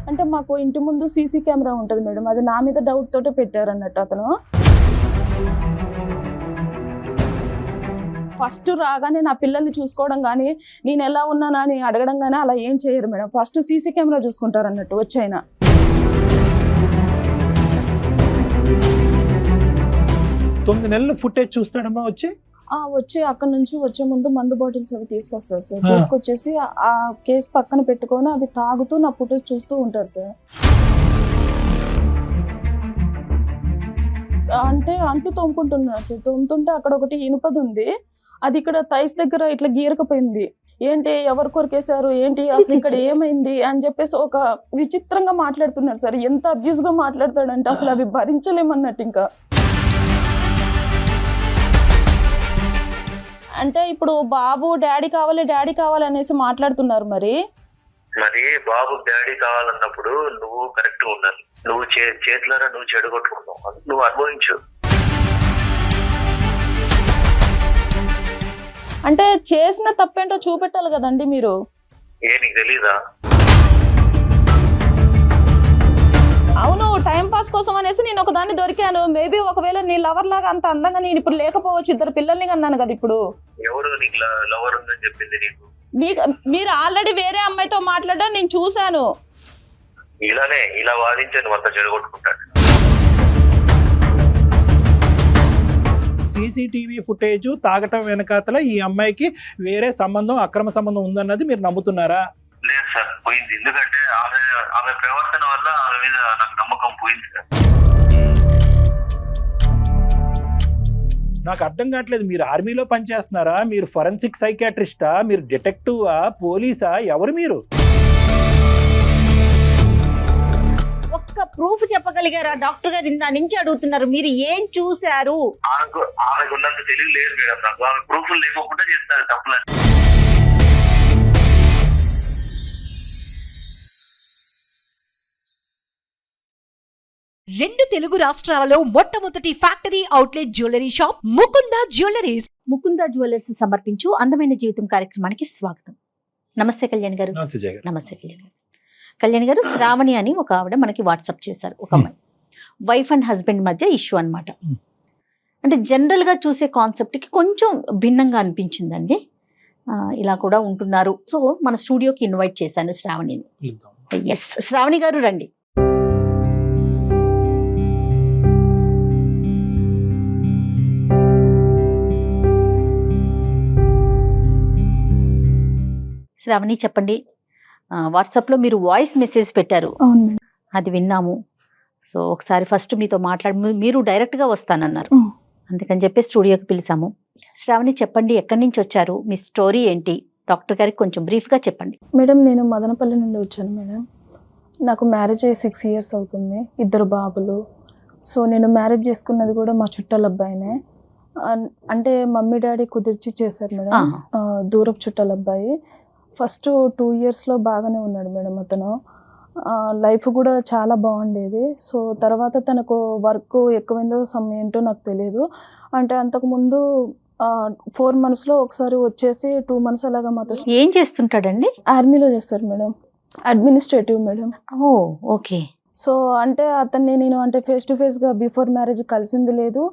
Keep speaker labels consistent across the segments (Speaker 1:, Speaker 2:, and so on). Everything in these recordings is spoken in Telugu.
Speaker 1: అంటే మాకు ఇంటి ముందు సీసీ కెమెరా ఉంటుంది మేడం, అది నా మీద డౌట్ తోటే పెట్టారు అన్నట్టు అతను. ఫస్ట్ రాగానే నా పిల్లల్ని చూసుకోవడం కానీ నేను ఎలా ఉన్నానా అని అడగడం కానీ అలా ఏం చేయరు మేడం. ఫస్ట్ సీసీ కెమెరా చూసుకుంటారు అన్నట్టు వచ్చైనా.
Speaker 2: తొమ్మిది నెలల ఫుటేజ్ చూస్తాడమ్మా
Speaker 1: వచ్చి అక్కడ నుంచి వచ్చే ముందు మందు బాటిల్స్ అవి తీసుకొస్తారు సార్. తీసుకొచ్చేసి ఆ కేసు పక్కన పెట్టుకొని అవి తాగుతూ నా ఫుటేజ్ చూస్తూ ఉంటారు సార్. అంటే అంట్లు తోముకుంటున్నారు సార్. తోముతుంటే అక్కడ ఒకటి ఇనుపది ఉంది, అది ఇక్కడ థైస్ దగ్గర ఇట్లా గీరకపోయింది. ఏంటి ఎవరు కొరికేశారు ఏంటి అసలు ఇక్కడ ఏమైంది అని చెప్పేసి ఒక విచిత్రంగా మాట్లాడుతున్నారు సార్. ఎంత అబ్యూస్ గా మాట్లాడతాడంటే అసలు అవి భరించలేమన్నట్టు. ఇంకా అంటే ఇప్పుడు బాబు డాడీ కావాలి అనేసి మాట్లాడుతున్నారు. మరి
Speaker 3: బాబు డాడీ కావాలన్నప్పుడు నువ్వు కరెక్ట్ ఉండాలి. నువ్వు చేతులారా నువ్వు చెడగొట్టుకున్నావు, నువ్వు అనుభవించు.
Speaker 1: అంటే చేసిన తప్పేంటో చూపెట్టాలి కదండి మీరు.
Speaker 3: నీకు తెలీదా?
Speaker 1: అవును, టైం పాస్ కోసం అనేసి నేను ఒక దాన్ని దొరికాను. మేబీ ఒకవేళ నీ లవర్ లాగా అంత అందంగా నేను ఇప్పుడు లేకపోవచ్చు, ఇద్దరు పిల్లల్ని కన్నాను కదా ఇప్పుడు.
Speaker 3: ఎవరు నీకు లవర్ ఉందని చెప్పింది నీకు?
Speaker 1: మీరు ఆల్రెడీ వేరే అమ్మాయితో మాట్లాడడం నేను చూశాను.
Speaker 3: ఇలా వాదించాను అంత చెడగొట్టుకుంటాడు.
Speaker 2: సీసీటీవీ ఫుటేజ్ తాగటం వెనకాతల ఈ అమ్మాయికి వేరే సంబంధం, అక్రమ సంబంధం ఉందన్నది మీరు నమ్ముతున్నారా?
Speaker 3: లేదు సార్, పోయింది. ఎందుకంటే ఆమె ప్రవర్తన వల్ల ఆమె మీద నాకు నమ్మకం పోయింది సార్.
Speaker 2: నాకు అర్థం కావట్లేదు, మీరు ఆర్మీలో పనిచేస్తున్నారా, మీరు ఫోరెన్సిక్ సైకాట్రిస్టా, మీరు డిటెక్టివా, పోలీసా, ఎవరు మీరు?
Speaker 4: ఒక్క ప్రూఫ్ చెప్పగలిగారా? డాక్టర్ గారు ఇందా నుంచి అడుగుతున్నారు, మీరు ఏం చూశారు?
Speaker 3: ఆమెకు ఉన్నంత తెలివి లేదు మేడం నాకు. ఆమె ప్రూఫ్ లేకుండా చేస్తారు తప్పులని.
Speaker 5: రెండు తెలుగు రాష్ట్రాలలో మొట్టమొదటి factory outlet jewellery shop Mukunda jewelleries.
Speaker 4: Mukunda jewellers సమర్పించు అందమైన జీవితం కార్యక్రమానికి స్వాగతం. నమస్తే కళ్యాణ్ గారు. నమస్తే కళ్యాణ్ గారు. కళ్యాణ్ గారు, శ్రావణి అని ఒక ఆవిడ మనకి వాట్సాప్ చేశారు. ఒక అమ్మాయి వైఫ్ అండ్ హస్బెండ్ మధ్య ఇష్యూ అన్నమాట. అంటే జనరల్ గా చూసే కాన్సెప్ట్ కి కొంచెం భిన్నంగా అనిపించిందండి. ఇలా కూడా ఉంటున్నారు. సో మన స్టూడియోకి ఇన్వైట్ చేశాను శ్రావణిని. ఎస్, శ్రావణి గారు రండి. శ్రావణి చెప్పండి, వాట్సాప్లో మీరు వాయిస్ మెసేజ్ పెట్టారు, అది విన్నాము. సో ఒకసారి ఫస్ట్ మీతో మాట్లాడి మీరు డైరెక్ట్గా వస్తానన్నారు, అందుకని చెప్పి స్టూడియోకి పిలిచాము. శ్రావణి చెప్పండి, ఎక్కడి నుంచి వచ్చారు, మీ స్టోరీ ఏంటి, డాక్టర్ గారికి కొంచెం బ్రీఫ్గా చెప్పండి.
Speaker 1: మేడం, నేను మదనపల్లి నుండి వచ్చాను మేడం. నాకు మ్యారేజ్ అయ్యి 6 years అవుతుంది, 2 బాబులు. సో నేను మ్యారేజ్ చేసుకున్నది కూడా మా చుట్టాల అబ్బాయినే. అంటే మమ్మీ డాడీ కుదిర్చి చేశారు మేడం, దూరపు చుట్టాల అబ్బాయి. ఫస్ట్ 2 yearsలో బాగానే ఉన్నాడు మేడం అతను. లైఫ్ కూడా చాలా బాగుండేది. సో తర్వాత తనకు వర్క్ ఎక్కువైందో ఏంటో నాకు తెలియదు. అంటే అంతకుముందు 4 monthsలో ఒకసారి వచ్చేసి 2 months అలాగా మాతో.
Speaker 4: ఏం చేస్తుంటాడండి?
Speaker 1: ఆర్మీలో చేస్తారు madam, administrative madam.
Speaker 4: Okay.
Speaker 1: So అంటే అతన్ని నేను అంటే ఫేస్ టు ఫేస్గా బిఫోర్ మ్యారేజ్ కలిసింది లేదు.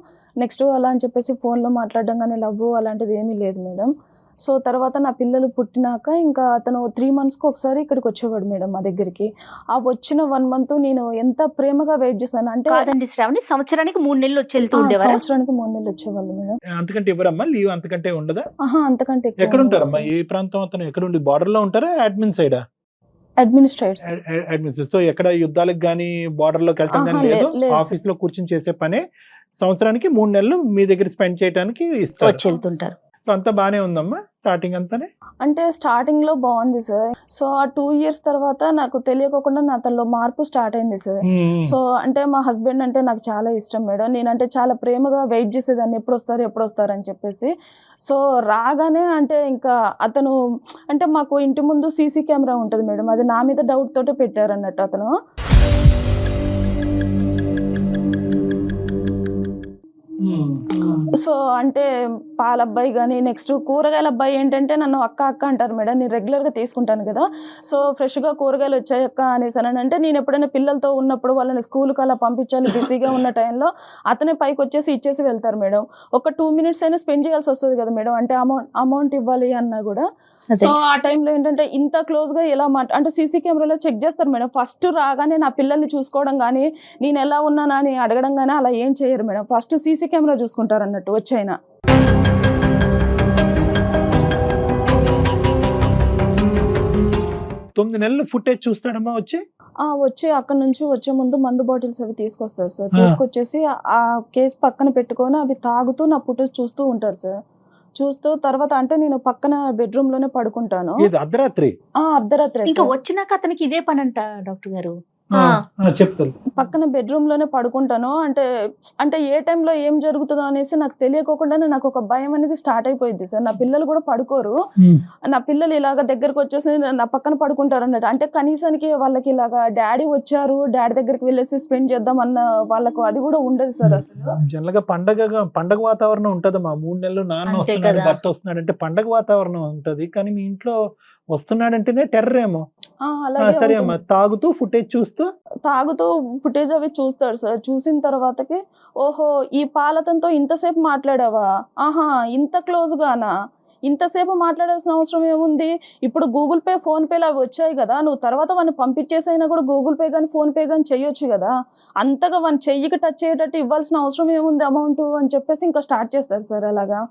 Speaker 1: నెక్స్ట్ అలా అని చెప్పేసి ఫోన్లో మాట్లాడడం కానీ లవ్ అలాంటిది ఏమీ లేదు మేడం. సో తర్వాత నా పిల్లలు పుట్టినాక ఇంకా అతను 3 monthsకి ఒకసారి ఇక్కడికి వచ్చేవాడు మేడం మా దగ్గరికి. ఆ వచ్చిన 1 month నేను ఎంత ప్రేమగా వెయిట్ చేశాను అంటే.
Speaker 4: కాదండి శ్రావణి, సంవత్సరానికి 3 నెలలు వచ్చి వెళ్తూ ఉండేవారు?
Speaker 1: సంవత్సరానికి 3 నెలలు వచ్చేవాళ్ళు మేడం.
Speaker 2: అంతకంటే ఎవరమ్మా లీవ్? అంతకంటే ఉండదా?
Speaker 1: అంతకంటే.
Speaker 2: ఎక్కడ ఉంటారమ్మా? ఏ ప్రాంతం అతను? ఎక్కడ ఉండి? బార్డర్ లో ఉంటారా, అడ్మిన్ సైడా?
Speaker 1: అడ్మినిస్ట్రేటర్.
Speaker 2: సో ఎక్కడ యుద్ధాలకు కానీ బార్డర్ లోకి వెళ్ళటం కానీ లేదు, ఆఫీస్ లో కూర్చొని చేసే పనే. సంవత్సరానికి 3 నెలలు మీ దగ్గర స్పెండ్ చేయడానికి ఇస్తారు,
Speaker 4: వచ్చి వెళ్తుంటారు.
Speaker 2: అంతా బానే ఉందమ్మా స్టార్టింగ్ అంతానే?
Speaker 1: అంటే స్టార్టింగ్ లో బాగుంది సార్. సో ఆ 2 years తర్వాత నాకు తెలియకుండా నా తనలో మార్పు స్టార్ట్ అయింది సార్. సో అంటే మా హస్బెండ్ అంటే నాకు చాలా ఇష్టం మేడం. నేనంటే చాలా ప్రేమగా వెయిట్ చేసేదాన్ని, ఎప్పుడు వస్తారు అని చెప్పేసి. సో రాగానే అంటే ఇంకా అతను అంటే మాకు ఇంటి ముందు సీసీ కెమెరా ఉంటుంది మేడం, అది నా మీద డౌట్ తోటే పెట్టారు అన్నట్టు అతను.
Speaker 2: సో
Speaker 1: సో అంటే పాల అబ్బాయి కానీ నెక్స్ట్ కూరగాయల అబ్బాయి ఏంటంటే నన్ను అక్క అక్క అంటారు మేడం. నేను రెగ్యులర్గా తీసుకుంటాను కదా, సో ఫ్రెష్గా కూరగాయలు వచ్చాయి అక్క అనేసి అని అంటే నేను ఎప్పుడైనా పిల్లలతో ఉన్నప్పుడు వాళ్ళని స్కూల్కి అలా పంపించాలి బిజీగా ఉన్న టైంలో అతనే పైకి వచ్చేసి ఇచ్చేసి వెళ్తారు మేడం. ఒక 2 minutes అయినా స్పెండ్ చేయాల్సి వస్తుంది కదా మేడం, అంటే అమౌంట్ ఇవ్వాలి అన్నా కూడా. సో ఆ టైంలో ఏంటంటే ఇంత క్లోజ్గా ఎలా అంటే సీసీ కెమెరాలో చెక్ చేస్తారు మేడం. ఫస్ట్ రాగానే నా పిల్లల్ని చూసుకోవడం కానీ నేను ఎలా ఉన్నానా అని అడగడం కానీ అలా ఏం చేయరు మేడం. ఫస్ట్ సీసీ కెమెరా చూసుకుంటారు అన్నట్టు వచ్చైనా.
Speaker 2: 9 నెలలు ఫుటేజ్ చూస్తాడమ్మా
Speaker 1: వచ్చి అక్కడ నుంచి వచ్చే ముందు మందు బాటిల్స్ అవి తీసుకొస్తారు సార్. తీసుకొచ్చేసి ఆ కేసు పక్కన పెట్టుకొని అవి తాగుతూ నా ఫుటేజ్ చూస్తూ ఉంటారు సార్. చూస్తూ తర్వాత అంటే నేను పక్కన బెడ్రూమ్ లోనే పడుకుంటాను.
Speaker 2: అర్ధరాత్రి
Speaker 4: ఇంకా వచ్చినాక అతనికి ఇదే పని అంట డాక్టర్ గారు.
Speaker 2: చెప్తాను
Speaker 1: పక్కన బెడ్రూమ్ లోనే పడుకుంటాను. అంటే ఏ టైంలో ఏం జరుగుతుందో అనేసి నాకు తెలియకోకుండానే నాకు ఒక భయం అనేది స్టార్ట్ అయిపోయింది సార్. నా పిల్లలు కూడా పడుకోరు, నా పిల్లలు ఇలాగ దగ్గరకు వచ్చేసి నా పక్కన పడుకుంటారు అన్నట్టు. అంటే కనీసానికి వాళ్ళకి ఇలాగా డాడీ వచ్చారు, డాడీ దగ్గరికి వెళ్ళేసి స్పెండ్ చేద్దాం అన్న వాళ్ళకు అది కూడా ఉండదు సార్. అసలు
Speaker 2: జనరల్ గా పండగ వాతావరణం ఉంటదమ్మా. 3 నెలలు నాన్న వస్తున్నాడు భర్త వస్తున్నాడు అంటే పండగ వాతావరణం ఉంటది. కానీ మీ ఇంట్లో వస్తున్నాడంటేనే టెర్రర్ ఏమో. సరే అమ్మా, తాగుతూ ఫుటేజ్ అవి చూస్తాడు సార్. చూసిన తర్వాతకి ఓహో ఈ పాలతంతో ఇంతసేపు మాట్లాడావా, ఆహా ఇంత క్లోజ్ గానా, ఇంతసేపు మాట్లాడాల్సిన అవసరం ఏముంది, ఇప్పుడు గూగుల్ పే ఫోన్ పేలు అవి వచ్చాయి కదా, నువ్వు తర్వాత వాడిని పంపించేసైనా కూడా గూగుల్ పే కానీ ఫోన్ పే కానీ చెయ్యొచ్చు కదా, అంతగా వాడిని చెయ్యికి టచ్ అయ్యేటట్టు ఇవ్వాల్సిన అవసరం ఏముంది అమౌంట్ అని చెప్పేసి ఇంకా స్టార్ట్ చేస్తారు సార్ అలాగా.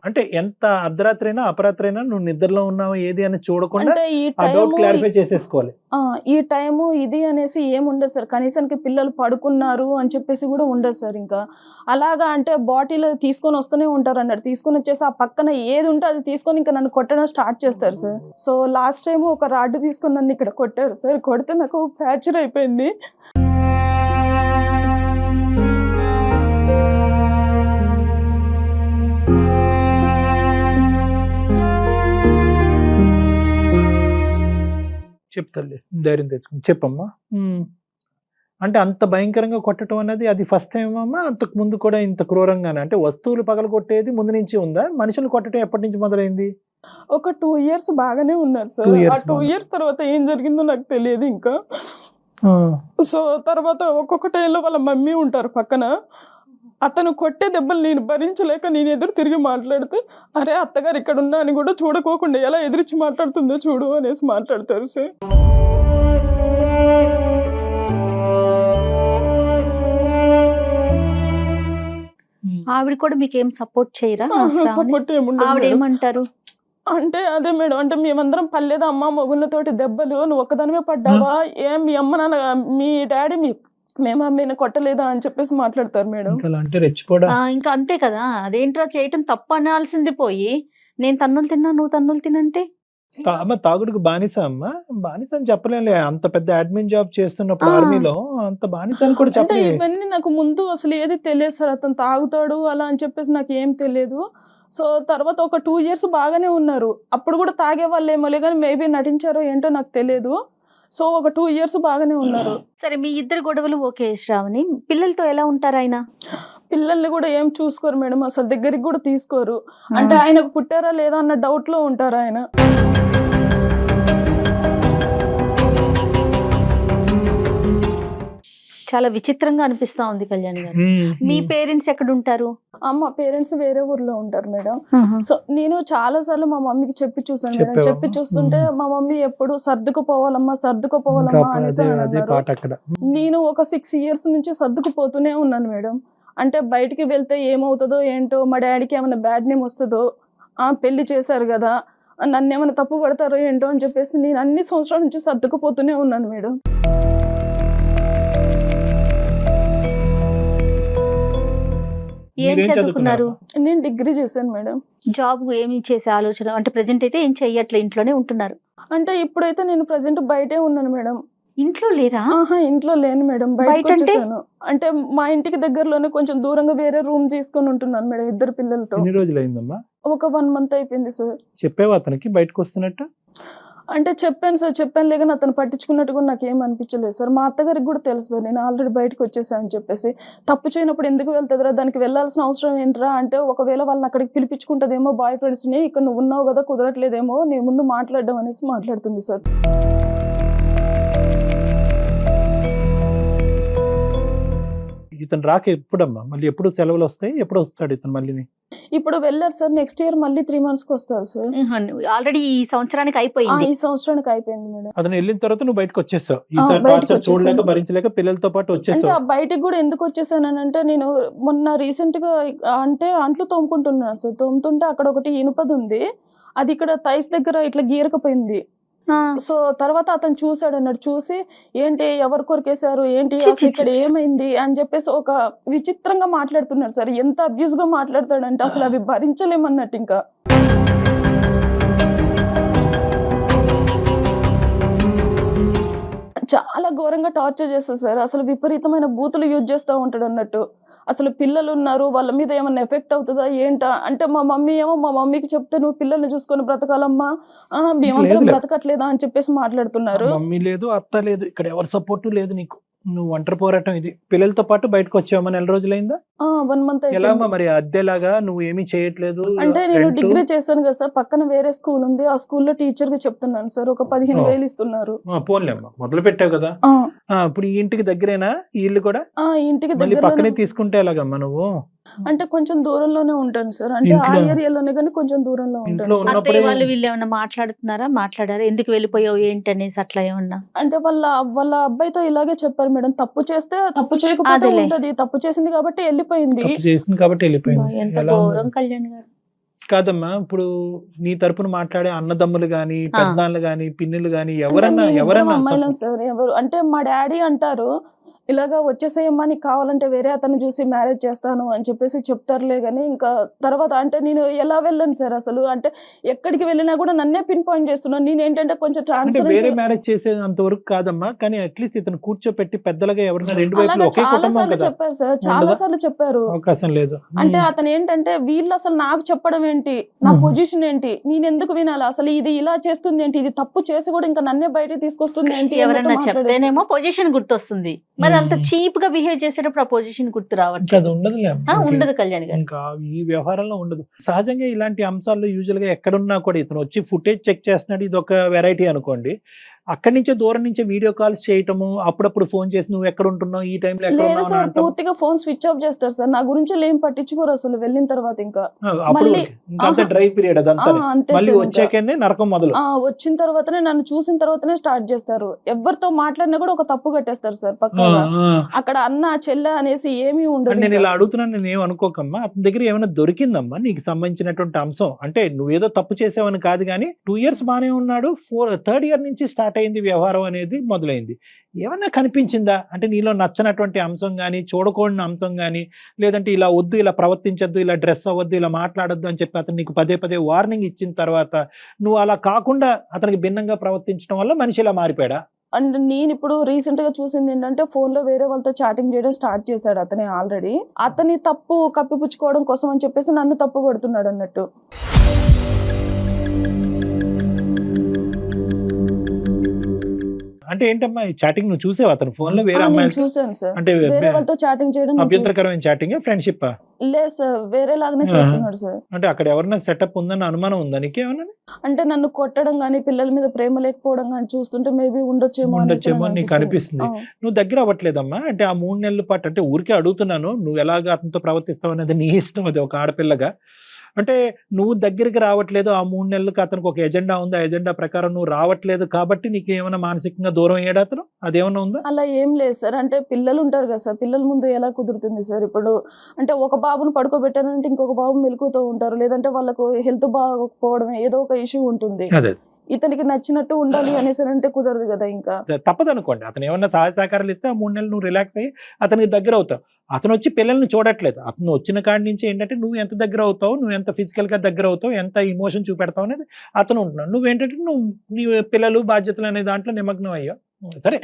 Speaker 2: అంటే ఎంత అర్ధరాత్రి అయినా అపరాత్రి అయినా నువ్వు నిద్రలో ఉన్నావు ఏది అని చూడకుండా
Speaker 1: అంటే
Speaker 2: క్లారిఫై చేసేసుకోవాలి.
Speaker 1: ఈ టైము ఇది అనేసి ఏముండదు సార్. కనీసానికి పిల్లలు పడుకున్నారు అని చెప్పేసి కూడా ఉండదు సార్. ఇంకా అలాగా అంటే బాటిల్ తీసుకొని వస్తూనే ఉంటారు అన్నట్టు. తీసుకొని వచ్చేసి ఆ పక్కన ఏది ఉంటే అది తీసుకొని ఇంకా నన్ను కొట్టడం స్టార్ట్ చేస్తారు సార్. సో లాస్ట్ టైం ఒక రాడ్ తీసుకొని నన్ను ఇక్కడ కొట్టారు సార్. కొడితే నాకు ఫ్రాక్చర్ అయిపోయింది.
Speaker 2: చెప్తాలే, ధైర్యం తెచ్చుకుని చెప్పమ్మా. అంటే అంత భయంకరంగా కొట్టడం అనేది అది ఫస్ట్ టైం అమ్మా? అంతకు ముందు కూడా ఇంత క్రూరంగానే అంటే వస్తువులు పగల కొట్టేది ముందు నుంచి ఉందా? మనుషులు కొట్టడం ఎప్పటి నుంచి మొదలైంది?
Speaker 1: ఒక 2 years బాగానే ఉన్నారు సార్. ఆ 2 years తర్వాత ఏం జరిగిందో నాకు తెలియదు ఇంకా. సో తర్వాత ఒక్కొక్క టైంలో వాళ్ళ మమ్మీ ఉంటారు పక్కన. అతను కొట్టే దెబ్బలు నేను భరించలేక నేను ఎదురు తిరిగి మాట్లాడితే అరే అత్తగారు ఇక్కడ ఉన్నా అని కూడా చూడకోకుండా ఎలా ఎదురిచ్చి మాట్లాడుతుందో చూడు అనేసి మాట్లాడతారు సార్.
Speaker 4: ఆవిడ కూడా మీకు ఏం సపోర్ట్ చేయరా?
Speaker 1: సపోర్ట్
Speaker 4: ఆవిడ ఏమంటారు
Speaker 1: అంటే అదే మేడం, అంటే మేమందరం పర్లేదు అమ్మ మొగుళ్ళతోటి దెబ్బలు, నువ్వు ఒక్కదానివే పడ్డావా, ఏం మీ అమ్మ నాన్న మీ డాడీ మేము అమ్మని కొట్టలేదా అని చెప్పేసి మాట్లాడతారు మేడం.
Speaker 4: ఇంకా అంతే కదా, అదేంట్రా చేయటం తప్పు అనాల్సింది పోయి నేను తన్నులు తిన్నా నువ్వు తన్నులు తినంటే.
Speaker 2: అమ్మ తాగుడుకు బానిస అమ్మ, బానిస అని చెప్పలేలే. అంత పెద్ద అడ్మిన్ జాబ్ చేస్తున్నప్పుడు ఆర్మీలో అంత బానిస అని కూడా
Speaker 1: అంటే ఇవన్నీ నాకు ముందు అసలు ఏది తెలియదు సార్. అతను తాగుతాడు అలా అని చెప్పేసి నాకు ఏం తెలియదు. సో తర్వాత ఒక 2 years బాగానే ఉన్నారు. అప్పుడు కూడా తాగే వాళ్ళు ఏమో కానీ మేబీ నటించారో ఏంటో నాకు తెలియదు. సో ఒక 2 years బాగానే ఉన్నారు.
Speaker 4: సరే, మీ ఇద్దరు గొడవలు ఓకే శ్రావణి, పిల్లలతో ఎలా ఉంటారు ఆయన?
Speaker 1: పిల్లల్ని కూడా ఏం చూసుకోరు మేడం, అసలు దగ్గరికి కూడా తీసుకోరు. అంటే ఆయనకు పుట్టారా లేదా అన్న డౌట్ లో ఉంటారు ఆయన.
Speaker 4: చాలా విచిత్రంగా అనిపిస్తా ఉంది కళ్యాణ్ గారు. మీ పేరెంట్స్ ఎక్కడ ఉంటారు?
Speaker 1: మా పేరెంట్స్ వేరే ఊర్లో ఉంటారు మేడం. సో నేను చాలా సార్లు మా మమ్మీకి చెప్పి చూసాను మేడం. చెప్పి చూస్తుంటే మా మమ్మీ ఎప్పుడు సర్దుకుపోవాలమ్మా అనేసి అన్నారు. నేను ఒక 6 years నుంచి సర్దుకుపోతూనే ఉన్నాను మేడం. అంటే బయటికి వెళ్తే ఏమవుతుందో ఏంటో, మా డాడీకి ఏమైనా బ్యాడ్ నేమ్ వస్తుందో, పెళ్లి చేశారు కదా నన్ను ఏమైనా తప్పు పడతారో ఏంటో అని చెప్పేసి నేను అన్ని సంవత్సరాల నుంచి సర్దుకుపోతూనే ఉన్నాను మేడం.
Speaker 4: ఏం చదువుకున్నారు?
Speaker 1: నేను డిగ్రీ చేశాను మేడం.
Speaker 4: జాబ్ ఏమి చేసే ఆలోచన అంటే ప్రెజెంట్ అయితే ఏం చెయ్యట్లే, ఇంట్లోనే ఉంటున్నారు?
Speaker 1: అంటే ఇప్పుడైతే నేను ప్రెజెంట్ బయటే ఉన్నాను మేడం.
Speaker 4: ఇంట్లో లేరా?
Speaker 1: ఇంట్లో లేను మేడం, బయటకు వచ్చేసాను. అంటే మా ఇంటికి దగ్గరలోనే కొంచెం దూరంగా వేరే రూమ్ తీసుకొని ఉంటున్నాను మేడం 2 పిల్లలతో.
Speaker 2: ఎన్ని రోజులు అయిందమ్మా?
Speaker 1: ఒక 1 month అయిపోయింది సార్.
Speaker 2: చెప్పేవా అతనికి బయటకు వస్తున్నట్టు? అంటే చెప్పాను సార్, చెప్పాను కానీ అతను పట్టించుకున్నట్టు కూడా నాకు ఏం అనిపించలేదు సార్. మా అత్తగారికి కూడా తెలుసు సార్ నేను ఆల్రెడీ బయటకు వచ్చేసాను అని చెప్పేసి. తప్పు చేయనప్పుడు ఎందుకు వెళ్తుందిరా, దానికి వెళ్ళాల్సిన అవసరం ఏంట్రా అంటే, ఒకవేళ వాళ్ళని అక్కడికి పిలిపించుకుంటుందేమో బాయ్ ఫ్రెండ్స్ని, ఇక్కడ నువ్వు ఉన్నావు కదా కుదరట్లేదేమో నీ ముందు మాట్లాడడం అనేసి మాట్లాడుతుంది సార్.
Speaker 6: ఇతను రాక ఎప్పుడమ్మా, మళ్ళీ ఎప్పుడు సెలవులు వస్తాయి, ఎప్పుడు వస్తాడు ఇతను మళ్ళీ?
Speaker 2: ఇప్పుడు వెళ్ళారు సార్, నెక్స్ట్ ఇయర్ మళ్ళీ 3 monthsకి వస్తారు సార్.
Speaker 4: ఆల్రెడీ ఈ సంవత్సరానికి అయిపోయింది.
Speaker 2: ఈ సంవత్సరానికి అయిపోయింది మేడం.
Speaker 6: అతను వెళ్ళిన తర్వాత నువ్వు బయటకు వచ్చేసావు, ఈసారి
Speaker 2: బయటకు
Speaker 6: టార్చర్ చూడలేక
Speaker 2: వచ్చేసాను.
Speaker 6: భరించలేక పిల్లలతో పాటు
Speaker 2: అంటే
Speaker 6: వచ్చేసావు.
Speaker 2: ఆ బయటికి కూడా ఎందుకు వచ్చేసానంటే, నేను మొన్న రీసెంట్ గా అంటే అంట్లు తోముకుంటున్నాను సార్. తోముతుంటే అక్కడ ఒకటి ఇనుపది ఉంది, అది ఇక్కడ థైస్ దగ్గర ఇట్లా గీరకపోయింది. సో తర్వాత అతను చూసాడు అన్నాడు, చూసి ఏంటి ఎవరు కొరికేశారు ఏంటి అసలు ఇక్కడ ఏమైంది అని చెప్పేసి ఒక విచిత్రంగా మాట్లాడుతున్నాడు సార్. ఎంత అబ్యూస్ గా మాట్లాడతాడంటే అసలు అవి భరించలేమన్నట్టు. ఇంకా చాలా ఘోరంగా టార్చర్ చేస్తారు సార్. అసలు విపరీతమైన బూతులు యూజ్ చేస్తూ ఉంటాడు అన్నట్టు. అసలు పిల్లలు ఉన్నారు, వాళ్ళ మీద ఏమన్నా ఎఫెక్ట్ అవుతుందా ఏంటా అంటే, మా మమ్మీ ఏమో, మా మమ్మీకి చెప్తే నువ్వు పిల్లల్ని చూసుకొని బ్రతకాలమ్మా, మేమందరం బ్రతకట్లేదా అని చెప్పేసి మాట్లాడుతున్నారు.
Speaker 6: మమ్మీ లేదు, అత్త లేదు, ఇక్కడ ఎవరి సపోర్ట్ లేదు నీకు, నువ్వు ఒంటరి పోరాటం ఇది. పిల్లలతో పాటు బయటకు వచ్చావమ్మా, నెల రోజులైందా?
Speaker 2: 1 month
Speaker 6: ఎలా అమ్మా మరి అద్దెలాగా నువ్వు ఏమీ చేయట్లేదు?
Speaker 2: అంటే నేను డిగ్రీ చేశాను కదా సార్, పక్కన వేరే స్కూల్ ఉంది, ఆ స్కూల్లో టీచర్ గా చెప్తున్నాను సార్. ఒక 15,000 ఇస్తున్నారు.
Speaker 6: పోన్లే అమ్మా, మొదలు పెట్టావు కదా. ఇప్పుడు ఈ ఇంటికి దగ్గరేనా ఈ ఇల్లు కూడా?
Speaker 2: ఇంటికి
Speaker 6: మళ్ళీ
Speaker 2: దగ్గర
Speaker 6: పక్కనే తీసుకుంటే ఎలాగమ్మా నువ్వు?
Speaker 2: అంటే కొంచెం దూరంలోనే ఉంటాను సార్, అంటే ఆ ఏరియాలోనే కానీ కొంచెం దూరంలో ఉంటాను సార్.
Speaker 4: అత్తయ్య వాళ్ళు వీళ్ళు ఏమన్నా మాట్లాడారా? ఎందుకు వెళ్ళిపోయావు ఏంటనేసి అట్లా ఏమన్నా?
Speaker 2: అంటే వాళ్ళ అబ్బాయితో ఇలాగే చెప్పారు మేడం, తప్పు చేస్తే తప్పు చేయకపోతే
Speaker 4: అదేలే.
Speaker 2: ఉంటది, తప్పు చేసింది కాబట్టి వెళ్ళిపోయింది.
Speaker 6: తప్పు చేసింది కాబట్టి వెళ్ళిపోయింది.
Speaker 4: ఎంత
Speaker 6: ఎలా ఉంది?
Speaker 4: ఘోరం కళ్యాణ్ గారు.
Speaker 6: కాదమ్మా, ఇప్పుడు నీ తరపున మాట్లాడే అన్నదమ్ములు గాని, పెద్దనాన్నలు గాని, పిన్నులు గాని
Speaker 2: అంటే
Speaker 6: ఎవరన్నా
Speaker 2: మేము ఇద్దరం
Speaker 6: ఎవరన్నా
Speaker 2: అమ్మాయిలం సార్. ఎవరు అంటే మా డాడీ అంటారు, ఇలాగా వచ్చేసేయమ్మా నీకు కావాలంటే వేరే అతను చూసి మ్యారేజ్ చేస్తాను అని చెప్పేసి చెప్తారులే కానీ, ఇంకా తర్వాత అంటే నేను ఎలా వెళ్ళను సార్ అసలు. అంటే ఎక్కడికి వెళ్ళినా కూడా నన్నే పిన్ పాయింట్ చేస్తున్నాను. నేను ఏంటంటే కొంచెం
Speaker 6: అంటే
Speaker 2: ట్రాన్స్ఫరెన్స్
Speaker 6: వేరే మ్యారేజ్ చేసేంత వరకు కాదమ్మా, కానీ అట్లీస్ట్ ఇతను కూర్చోపెట్టి పెద్దలుగా ఎవరైనా రెండు వైపులు
Speaker 2: అలాగా
Speaker 6: ఒకే
Speaker 2: చాలా
Speaker 6: కుటుంబం
Speaker 2: సార్లు
Speaker 6: కదా,
Speaker 2: చెప్పారు సార్, చాలా సార్లు చెప్పారు.
Speaker 6: అవకాశం లేదు.
Speaker 2: అంటే అతను ఏంటంటే, వీళ్ళు అసలు నాకు చెప్పడం ఏంటి, నా పొజిషన్ ఏంటి, నేను ఎందుకు వినాలి, అసలు ఇది ఇలా చేస్తుంది ఏంటి, ఇది తప్పు చేసి కూడా ఇంకా నన్నే బయటకు తీసుకొస్తుంది ఏంటి,
Speaker 4: ఎవరన్నా చెప్తేనేమో పొజిషన్ గుర్తొస్తుంది. మరి అంత చీప్ గా బిహేవ్ చేసేటప్పుడు ఆ పొజిషన్ గుర్తు
Speaker 6: ఇంకా
Speaker 4: రావట్లేదు.
Speaker 6: అది ఉండదులే అమ్మా.
Speaker 4: ఉండదు కళ్యాణ్ గారు.
Speaker 6: ఇంకా ఈ వ్యవహారంలో ఉండదు. సహజంగా ఇలాంటి అంశాల్లో యూజువల్ గా ఎక్కడున్నా కూడా ఇతను వచ్చి ఫుటేజ్ చెక్ చేస్తున్నాడు, ఇది ఒక వెరైటీ అనుకోండి. అక్కడి నుంచే దూరం నుంచి వీడియో కాల్స్ చేయటము, అప్పుడప్పుడు ఫోన్ చేసి నువ్వు ఎక్కడ ఉంటున్నావు, ఈ టైంలో ఎక్కడ
Speaker 2: లేదు
Speaker 6: ఉన్నావు
Speaker 2: సార్,
Speaker 6: అంటాం.
Speaker 2: పూర్తిగా ఫోన్ స్విచ్ ఆఫ్ చేస్తారు సార్. నా గురించి ఏం పట్టించుకోరు అసలు వెళ్ళిన తర్వాత. ఇంకా
Speaker 6: అప్పుడు
Speaker 2: మళ్ళీ
Speaker 6: ఇంకా డ్రై పీరియడ్ అదంతా.
Speaker 2: అంతే
Speaker 6: మళ్ళీ
Speaker 2: సార్. ఇంకా
Speaker 6: వచ్చాకనే నరకం మొదలు.
Speaker 2: వచ్చిన తర్వాతనే, నన్ను చూసిన తర్వాతనే స్టార్ట్ చేస్తారు. ఎవరితో మాట్లాడినా కూడా ఒక తప్పు కట్టేస్తారు సార్ పక్కగా. అక్కడ అన్న చెల్లె అనేసి ఏమీ ఉండదు.
Speaker 6: నేను
Speaker 2: ఇంకా.
Speaker 6: ఇలా అడుగుతున్నాను, నేను ఏం అనుకోకమ్మా, అతని దగ్గర ఏమైనా దొరికిందమ్మా నీకు సంబంధించినటువంటి అంశం? అంటే నువ్వేదో తప్పు చేసావని కాదు, కానీ 2 years బానే ఉన్నాడు, 3rd year నుంచి స్టార్ట్ అయింది వ్యవహారం అనేది మొదలైంది. ఏమన్నా కనిపించిందా అంటే నీలో నచ్చనటువంటి అంశం కానీ, చూడకూడని అంశం కానీ, లేదంటే ఇలా వద్దు, ఇలా ప్రవర్తించద్దు, ఇలా డ్రెస్ అవ్వద్దు, ఇలా మాట్లాడద్దు అని చెప్పి అతను నీకు పదే పదే వార్నింగ్ ఇచ్చిన తర్వాత నువ్వు అలా కాకుండా అతనికి భిన్నంగా ప్రవర్తించడం వల్ల మనిషి ఇలా మారిపోయాడా?
Speaker 2: అండ్ నేను ఇప్పుడు రీసెంట్ గా చూసింది ఏంటంటే, ఫోన్ లో వేరే వాళ్ళతో చాటింగ్ చేయడం స్టార్ట్ చేశాడు అతనే ఆల్రెడీ. అతని తప్పు కప్పిపుచ్చుకోవడం కోసం అని చెప్పేసి నన్ను తప్పు పడుతున్నాడు అన్నట్టు.
Speaker 6: అంటే ఏంటమ్మా ఈ చాటింగ్ నువ్వు చూసావు అతను ఫోన్ లో వేరే
Speaker 2: నేను
Speaker 6: అమ్మాయి?
Speaker 2: చూసాను సార్,
Speaker 6: అంటే
Speaker 2: వేరే వాళ్ళతో చాటింగ్ చేయడం నేను
Speaker 6: అభ్యంతరకరమైన చాటింగ్, ఫ్రెండ్షిప్?
Speaker 2: లేదు సార్, వేరే లాగానే చేస్తున్నాడు సార్.
Speaker 6: అంటే అక్కడ ఎవరైనా సెటప్ ఉందన్న అనుమానం ఉందా నీకేమన్నా?
Speaker 2: అంటే నన్ను కొట్టడం గానీ, పిల్లల మీద ప్రేమ లేకపోవడం గానీ చూస్తుంటే మేబీ ఉండొచ్చేమో
Speaker 6: అని నీకు అనిపిస్తుంది. నువ్వు దగ్గర అవ్వట్లేదమ్మా. అంటే ఆ 3 నెలల పాటు, అంటే ఊరికే అడుగుతున్నాను, నువ్వు ఎలాగ అతనితో ప్రవర్తిస్తావు అనేది నీ ఇష్టం, అది ఒక ఆడపిల్లగా. అంటే నువ్వు దగ్గరికి రావట్లేదు, ఆ 3 నెలలకు అతనికి ఒక ఎజెండా ఉంది, ఆ ఎజెండా ప్రకారం నువ్వు రావట్లేదు కాబట్టి నీకు ఏమైనా మానసికంగా దూరం అయ్యాడు అతను, అదేమన్నా ఉందా?
Speaker 2: అలా ఏం లేదు సార్. అంటే పిల్లలు ఉంటారు కదా సార్, పిల్లల ముందు ఎలా కుదురుతుంది సార్? ఇప్పుడు అంటే ఒక బాబును పడుకోబెట్టానంటే ఇంకొక బాబు మెలుకుతూ ఉంటారు, లేదంటే వాళ్ళకు హెల్త్ బాగోకపోవడం ఏదో ఒక ఇష్యూ ఉంటుంది.
Speaker 6: అదే
Speaker 2: ఇతనికి నచ్చినట్టు ఉండాలి అనేసి అంటే కుదరదు కదా. ఇంకా
Speaker 6: తప్పదు అనుకోండి, అతను ఏమన్నా సహాయ సహకారాలు ఇస్తే ఆ 3 నెలలు నువ్వు రిలాక్స్ అయ్యి అతనికి దగ్గర అవుతావు. అతను వచ్చి పిల్లల్ని చూడట్లేదు, అతను వచ్చిన కాడి నుంచి ఏంటంటే నువ్వు ఎంత దగ్గర అవుతావు, నువ్వు ఎంత ఫిజికల్ గా దగ్గర అవుతావు, ఎంత ఇమోషన్ చూపెడతావు అనేది అతను ఉంటున్నాడు. నువ్వేంటంటే నీ పిల్లలు బాధ్యతలు అనే దాంట్లో నిమగ్నం అయ్యావు. సరే,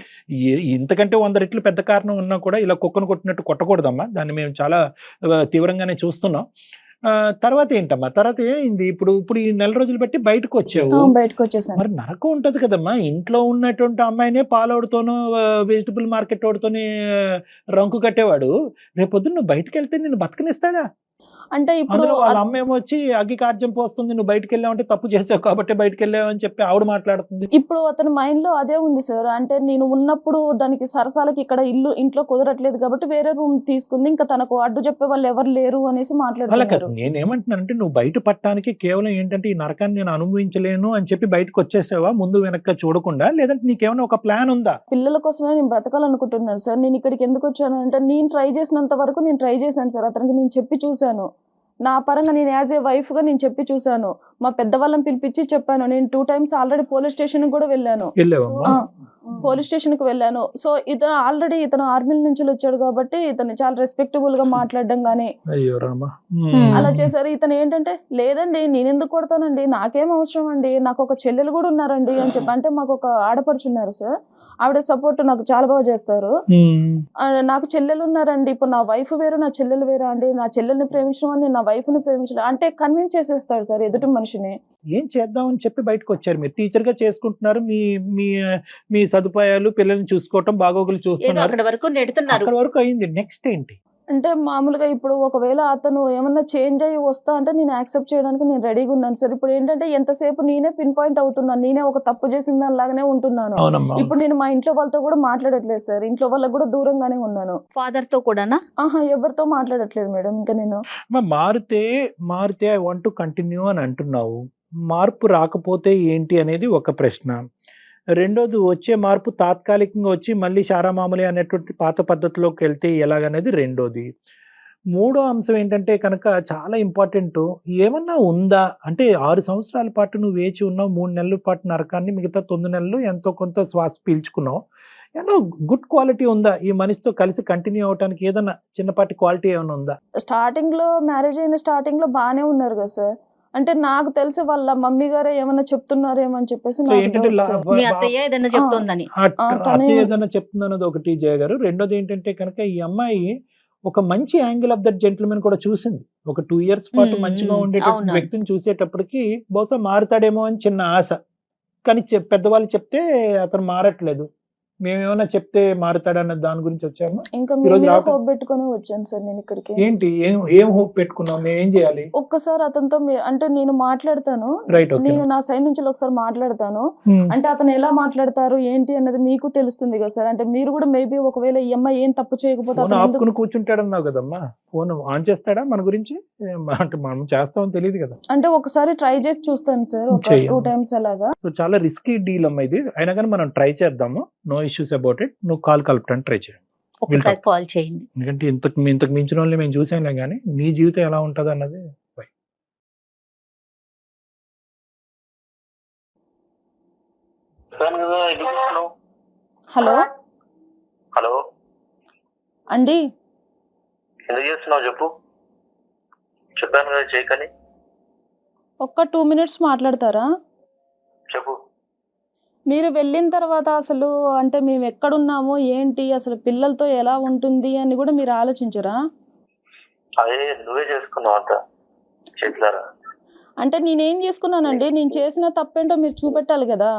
Speaker 6: ఇంతకంటే 100 రెట్లు పెద్ద కారణం ఉన్నా కూడా ఇలా కుక్కను కొట్టినట్టు కొట్టకూడదమ్మా, దాన్ని మేము చాలా తీవ్రంగానే చూస్తున్నాం. తర్వాత ఏంటమ్మా? తర్వాత ఏమైంది? ఇప్పుడు ఇప్పుడు ఈ నెల రోజులు బట్టి బయటకు వచ్చావు.
Speaker 1: బయటకు వచ్చేసాను.
Speaker 6: మరి నరకం ఉంటది కదమ్మా. ఇంట్లో ఉన్నటువంటి అమ్మాయినే పాలోడుతోనో వెజిటబుల్ మార్కెట్ ఓడితోని రంకు కట్టేవాడు రేపొద్దున నువ్వు బయటకు వెళ్తే నిన్ను బతకనిస్తాడా?
Speaker 1: అంటే ఇప్పుడు
Speaker 6: అందులో వాళ్ళ అమ్మ ఏమో వచ్చి అగ్గి కార్జ్యం పోస్తుంది, నువ్వు బయటకు వెళ్ళావంటే తప్పు చేసావు కాబట్టి బయటకు వెళ్ళావు అని చెప్పి ఆవిడ మాట్లాడుతుంది.
Speaker 1: ఇప్పుడు అతని మైండ్ లో అదే ఉంది సార్. అంటే నేను ఉన్నప్పుడు దానికి సరసాలకి ఇక్కడ ఇంట్లో కుదరట్లేదు కాబట్టి వేరే రూమ్ తీసుకుంది, ఇంకా తనకు అడ్డు చెప్పే వాళ్ళు ఎవరు లేరు అనేసి
Speaker 6: అలా
Speaker 1: మాట్లాడుతున్నారు.
Speaker 6: కాదు, నేనేమంటున్నానంటే నువ్వు బయట పట్టడానికి కేవలం ఏంటంటే ఈ నరకాన్ని నేను అనుభవించలేను అని చెప్పి బయటకు వచ్చేసావా ముందు వెనక్కి చూడకుండా, లేదంటే నీకేమైనా ఒక ప్లాన్ ఉందా?
Speaker 1: పిల్లల కోసమే నేను బ్రతకాలనుకుంటున్నాను సార్. నేను ఇక్కడికి ఎందుకు వచ్చాను అంటే నేను ట్రై చేసినంత వరకు నేను ట్రై చేశాను సార్. అతనికి నేను చెప్పి చూశాను, నా పరంగా నేను యాజ్ ఏ వైఫ్ గా నేను చెప్పి చూశాను. మా పెద్దవాళ్ళని పిలిపించి చెప్పాను. నేను 2 times ఆల్రెడీ పోలీస్ స్టేషన్ కూడా వెళ్ళాను.
Speaker 6: వెళ్ళావమ్మా?
Speaker 1: పోలీస్ స్టేషన్ కి వెళ్ళాను. సో ఇతను ఆర్మీ నుంచి వచ్చాడు కాబట్టి ఇతను చాలా రెస్పెక్టబుల్ గా మాట్లాడడం గానీ
Speaker 6: అయ్యో రామా.
Speaker 1: అలా చేశారు. ఇతను ఏంటంటే లేదండి నేను ఎందుకు కొడతానండి, నాకేం అవసరం అండి, నాకు ఒక చెల్లెలు కూడా ఉన్నారండి అని చెప్పి. అంటే మాకు ఒక ఆడపడుచున్నారు సార్, ఆవిడ సపోర్ట్ నాకు చాలా బాగా చేస్తారు. నాకు చెల్లెలు ఉన్నారండి, ఇప్పుడు నా వైఫ్ వేరు నా చెల్లెలు వేరా అండి, నా చెల్లెల్ని ప్రేమించడం అని నా వైఫ్ ని ప్రేమించడం అంటే కన్విన్స్ చేసేస్తాడు సార్ ఎదుటి మనిషిని.
Speaker 6: ఏం చేద్దామని చెప్పి బయటకు వచ్చారు. మీరు టీచర్ గా చేసుకుంటున్నారు, మీ మీ మీ సదుపాయాలు పిల్లల్ని చూసుకోవటం బాగోగులు
Speaker 4: ఏదో
Speaker 6: చూస్తున్నారు,
Speaker 4: అక్కడ వరకు నెడుతున్నారు.
Speaker 6: అక్కడ వరకు అయింది. నెక్స్ట్ ఏంటి?
Speaker 1: అంటే మామూలుగా ఇప్పుడు ఒకవేళ అతను ఏమన్నా చేంజ్ అయ్యి వస్తా అంటే నేను యాక్సెప్ట్ చేయడానికి నేను రెడీగా ఉన్నాను సార్. ఇప్పుడు ఏంటంటే ఎంతసేపు నేనే పిన్ పాయింట్ అవుతున్నాను, నేనే ఒక తప్పు చేసిన దానిలాగానే ఉంటున్నాను.
Speaker 6: అవునమ్మా.
Speaker 1: ఇప్పుడు నేను మా ఇంట్లో వాళ్ళతో కూడా మాట్లాడట్లేదు సార్, ఇంట్లో వాళ్ళకి కూడా దూరంగానే ఉన్నాను.
Speaker 4: ఫాదర్ తో కూడానా?
Speaker 1: ఎవరితో మాట్లాడట్లేదు మేడం. ఇంకా నేను
Speaker 6: మారితే ఐ వాంట్ టు కంటిన్యూ అని అంటున్నావు. మార్పు రాకపోతే ఏంటి అనేది ఒక ప్రశ్న. రెండోది, వచ్చే మార్పు తాత్కాలికంగా వచ్చి మళ్ళీ శారామామూలి అనేటువంటి పాత పద్ధతిలోకి వెళ్తే ఎలాగనేది రెండోది. మూడో అంశం ఏంటంటే కనుక చాలా ఇంపార్టెంట్, ఏమన్నా ఉందా అంటే 6 సంవత్సరాల పాటు నువ్వు వేచి ఉన్నావు, 3 నెలల పాటు నరకాన్ని, మిగతా 9 నెలలు ఎంతో కొంత శ్వాస పీల్చుకున్నావు. ఏమన్నా గుడ్ క్వాలిటీ ఉందా ఈ మనిషితో కలిసి కంటిన్యూ అవడానికి? ఏదన్నా చిన్నపాటి క్వాలిటీ ఏమైనా ఉందా?
Speaker 1: స్టార్టింగ్ లో మ్యారేజ్ అయిన స్టార్టింగ్ లో బాగానే ఉన్నారు కదా సార్. అంటే నాకు తెలిసి వాళ్ళ మమ్మీ గారే ఏమన్నా చెప్తున్నారేమో అని చెప్పేసి
Speaker 6: సో
Speaker 1: నాకు
Speaker 6: ఏంటంటే
Speaker 1: doubt సార్.
Speaker 4: మీ అత్తయ్య ఏదైనా చెప్తోందని.
Speaker 1: తనే-
Speaker 6: ఏదైనా చెప్తుందన్నది ఒకటి జయ గారు. రెండోది ఏంటంటే కనుక ఈ అమ్మాయి ఒక మంచి యాంగిల్ ఆఫ్ దట్ జెంటిల్మెన్ కూడా చూసింది. ఒక 2 years పాటు మంచిగా ఉండేటటువంటి
Speaker 4: అవును.
Speaker 6: వ్యక్తిని చూసేటప్పటికి బహుశా మారుతాడేమో అని చిన్న ఆశ. కానీ పెద్దవాళ్ళు చెప్తే అతను మారట్లేదు. మేమేమన్నా చెప్తే మారుతాడన్న దాని గురించి వచ్చాము.
Speaker 1: ఇంకా
Speaker 6: ఈ
Speaker 1: మీ
Speaker 6: రోజు
Speaker 1: మీద
Speaker 6: రావటం-
Speaker 1: హోప్ పెట్టుకొని వచ్చాను సార్ నేను ఇక్కడికి.
Speaker 6: ఏంటి ఏం హోప్ పెట్టుకున్నాం? మేము ఏం చేయాలి?
Speaker 1: ఒక్కసారి అతనితో అంటే నేను మాట్లాడతాను,
Speaker 6: రైట్, ఓకే.
Speaker 1: నేను నా సైడ్ నుంచి ఒకసారి మాట్లాడతాను. అంటే అతను ఎలా మాట్లాడతారు ఏంటి అన్నది మీకు తెలుస్తుంది కదా సార్. అంటే మీరు కూడా మేబీ ఒకవేళ ఈ అమ్మాయి ఏం తప్పు చేయకపోతే
Speaker 6: ఫోన్
Speaker 1: అతను ఎందుకు
Speaker 6: ఆపుకుని కూర్చుంటాడన్నావు కదమ్మా. ఫోన్ ఆన్ చేస్తాడా మన గురించి? అంటే మనం చేస్తామని తెలియదు కదా.
Speaker 1: అంటే ఒకసారి ట్రై చేసి చూస్తాను సార్, ఒక
Speaker 6: చెయ్యమ్మా.
Speaker 1: 2 times అలాగా.
Speaker 6: సో చాలా రిస్కీ డీల్ అమ్మా ఇది. అయినా కానీ మనం ట్రై చేద్దాము. No issues about it. నువ్వు కాల్ కలపడానికి ట్రై చేయండి.
Speaker 4: ఒకసారి కాల్ చేయండి.
Speaker 6: ఎందుకంటే ఇంతకు మించిన వాళ్ళని మేము చూసాంలే కానీ నీ జీవితం ఎలా ఉంటుంది అన్నది.
Speaker 1: హలో
Speaker 3: హలో,
Speaker 1: అండి,
Speaker 3: ఎందుకు చేస్తున్నావు చెప్పు. చెప్పాను కదా చేయకని.
Speaker 1: ఒక్క 2 minutes మాట్లాడతారా?
Speaker 3: చెప్పు.
Speaker 1: మీరు వెళ్ళిన తర్వాత అసలు అంటే మేము ఎక్కడున్నామో ఏంటి, అసలు పిల్లలతో ఎలా ఉంటుంది అని కూడా మీరు ఆలోచించరా?
Speaker 3: అదే నువ్వే చేసుకున్నావు అంత చేతులారా.
Speaker 1: అంటే నేనేం చేసుకున్నానండి, నేను చేసిన తప్పేంటో మీరు చూపెట్టాలి కదా.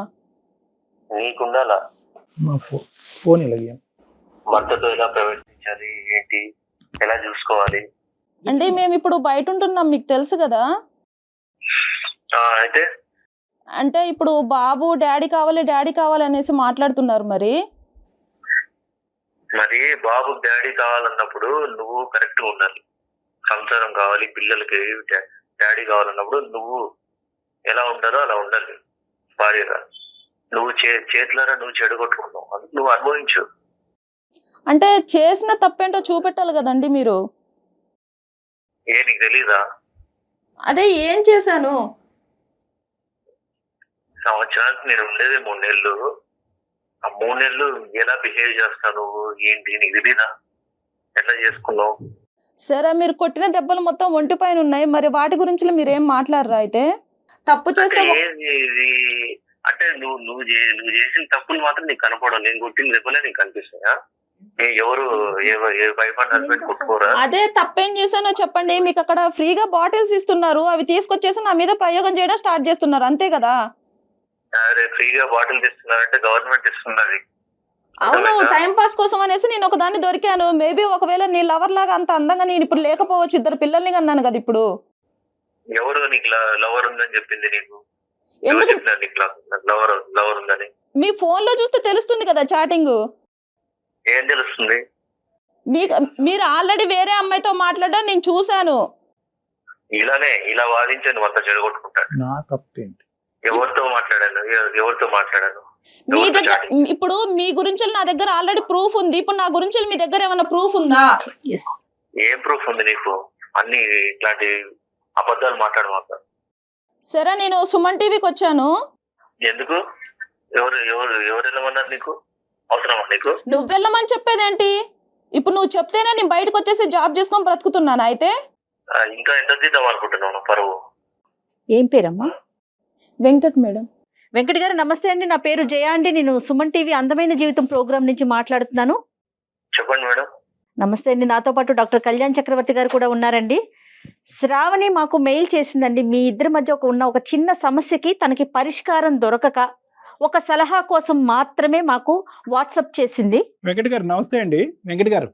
Speaker 3: నీకుండాలా
Speaker 6: మా ఫోన్ ఇలాగే
Speaker 3: భర్తతో ఎలా ప్రవర్తించాలి, ఏంటి, ఎలా చూసుకోవాలి.
Speaker 1: అంటే మేము ఇప్పుడు బయట ఉంటున్నాం, మీకు తెలుసు కదా.
Speaker 3: అయితే
Speaker 1: అంటే ఇప్పుడు బాబు డాడీ కావాలి అనేసి మాట్లాడుతున్నారు. మరి
Speaker 3: బాబు డాడీ కావాలన్నప్పుడు నువ్వు కరెక్ట్ గా ఉండాలి. సంసారం కావాలి, పిల్లలకి డాడీ కావాలన్నప్పుడు నువ్వు ఎలా ఉండాలో అలా ఉండాలి భార్యగా. నువ్వు చేతులారా నువ్వు చెడగొట్టుకున్నావు, అందుకు నువ్వు అనుభవించు.
Speaker 1: అంటే చేసిన తప్పేంటో చూపెట్టాలి కదండి మీరు.
Speaker 3: నీకు తెలీదా?
Speaker 1: అదే ఏం చేశాను.
Speaker 3: సంవత్సరానికి నేను ఉండేది 3 నెలలు. ఆ 3 నెలలు ఎలా బిహేవ్ చేస్తావు నువ్వు, ఏంటి నీకు తెలీదా? ఎట్లా చేసుకున్నావు?
Speaker 1: సరే, మీరు కొట్టిన దెబ్బలు మొత్తం ఒంటి పైన ఉన్నాయి, మరి వాటి గురించి మీరు ఏం మాట్లాడరా? అయితే తప్పు చేస్తే
Speaker 3: అంటే నువ్వు చేసిన తప్పులు మాత్రం నీకు కనపడవు. నేను కొట్టిన దెబ్బలే నీకు కనిపిస్తాయా? ఎవరు వైఫ్ అండ్ హస్బెండ్ కొట్టుకోరా?
Speaker 2: అదే తప్పేం చేశానో చెప్పండి. మీకు అక్కడ ఫ్రీగా బాటిల్స్ ఇస్తున్నారు, అవి తీసుకొచ్చేసి నా మీద ప్రయోగం చేయడం స్టార్ట్ చేస్తున్నారు, అంతే కదా?
Speaker 3: అరే ఫ్రీగా బాటిల్ ఇస్తున్నారంటే గవర్నమెంట్ ఇస్తున్నది.
Speaker 2: అవును, టైం పాస్ కోసం అనేసి నేను ఒక దాన్ని దొరికాను. మేబీ ఒకవేళ నీ లవర్ లాగా అంత అందంగా నేను ఇప్పుడు లేకపోవచ్చు, 2 పిల్లల్ని కన్నాను కదా ఇప్పుడు.
Speaker 3: ఎవరు నీకు లవర్ ఉందని చెప్పింది నీకు?
Speaker 2: ఎందుకు?
Speaker 3: లవర్ ఉందని
Speaker 2: మీ ఫోన్ లో చూస్తే తెలుస్తుంది కదా చాటింగ్.
Speaker 3: ఏం తెలుస్తుంది?
Speaker 2: మీరు ఆల్రెడీ వేరే అమ్మాయితో మాట్లాడడం నేను చూశాను.
Speaker 3: ఇలా వాదించి నువ్వు అంత చెడగొట్టుకుంటాను.
Speaker 6: నా తప్పేంటి?
Speaker 3: ఎవరితో మాట్లాడాను?
Speaker 2: మీ దగ్గర ఇప్పుడు మీ గురించి నా దగ్గర ఆల్రెడీ ప్రూఫ్ ఉంది. ఇప్పుడు నా గురించి మీ దగ్గర ఏమైనా ప్రూఫ్ ఉందా?
Speaker 3: ఏం ప్రూఫ్ ఉంది నీకు? అన్ని ఇట్లాంటి అబద్ధాలు మాట్లాడమాక.
Speaker 2: సరే, నేను సుమన్ టీవీకి వచ్చాను.
Speaker 3: ఎందుకు? ఎవరు వెళ్ళమన్నారు నీకు? అవసరమా నీకు?
Speaker 2: నువ్వు వెళ్ళమని చెప్పేదేంటి? ఇప్పుడు నువ్వు చెప్తేనే నేను బయటకు వచ్చేసి జాబ్ చేసుకొని బ్రతుకుతున్నాను. అయితే
Speaker 3: ఇంకా ఎంత తీద్దాం అనుకుంటున్నావు పరువు?
Speaker 4: ఏం పేరమ్మా?
Speaker 1: వెంకట్ మేడం.
Speaker 4: వెంకట్ గారు నమస్తే అండి. నా పేరు జయ అండి. నేను సుమన్ టీవీ అందమైన జీవితం ప్రోగ్రామ్ నుంచి మాట్లాడుతున్నాను.
Speaker 3: చెప్పండి మేడం.
Speaker 4: నమస్తే అండి. నాతో పాటు డాక్టర్ కళ్యాణ్ చక్రవర్తి గారు కూడా ఉన్నారండి. శ్రావణి మాకు మెయిల్ చేసిందండి. మీ ఇద్దరి మధ్య ఉన్న ఒక చిన్న సమస్యకి తనకి పరిష్కారం దొరకక ఒక సలహా కోసం మాత్రమే మాకు వాట్సాప్ చేసింది.
Speaker 6: వెంకట్ గారు నమస్తే అండి. వెంకట్ గారు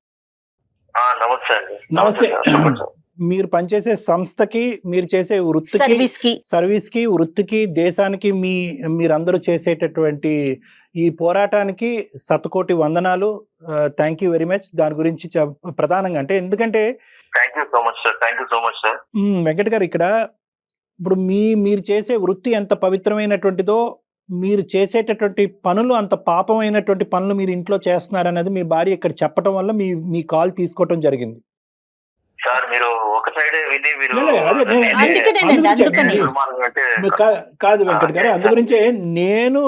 Speaker 3: నమస్తే అండి.
Speaker 6: నమస్తే. మీరు పనిచేసే సంస్థకి, మీరు చేసే సర్వీస్ కి వృత్తికి, దేశానికి మీరందరూ చేసేటటువంటి ఈ పోరాటానికి శతకోటి వందనాలు. Thank you very much. దాని గురించి ప్రధానంగా అంటే ఎందుకంటే
Speaker 3: thank you so much sir.
Speaker 6: Venkat గారు, ఇక్కడ ఇప్పుడు మీరు చేసే వృత్తి ఎంత పవిత్రమైనటువంటిదో, మీరు చేసేటటువంటి పనులు అంత పాపమైనటువంటి పనులు మీరు ఇంట్లో చేస్తున్నారనేది మీ భార్య ఇక్కడ చెప్పడం వల్ల మీ కాల్ తీసుకోవటం జరిగింది.
Speaker 3: సార్ మీరు ఒక సైడే విని మీరు
Speaker 6: కాదు వెంకట్ గారు, అందుగురించే నేను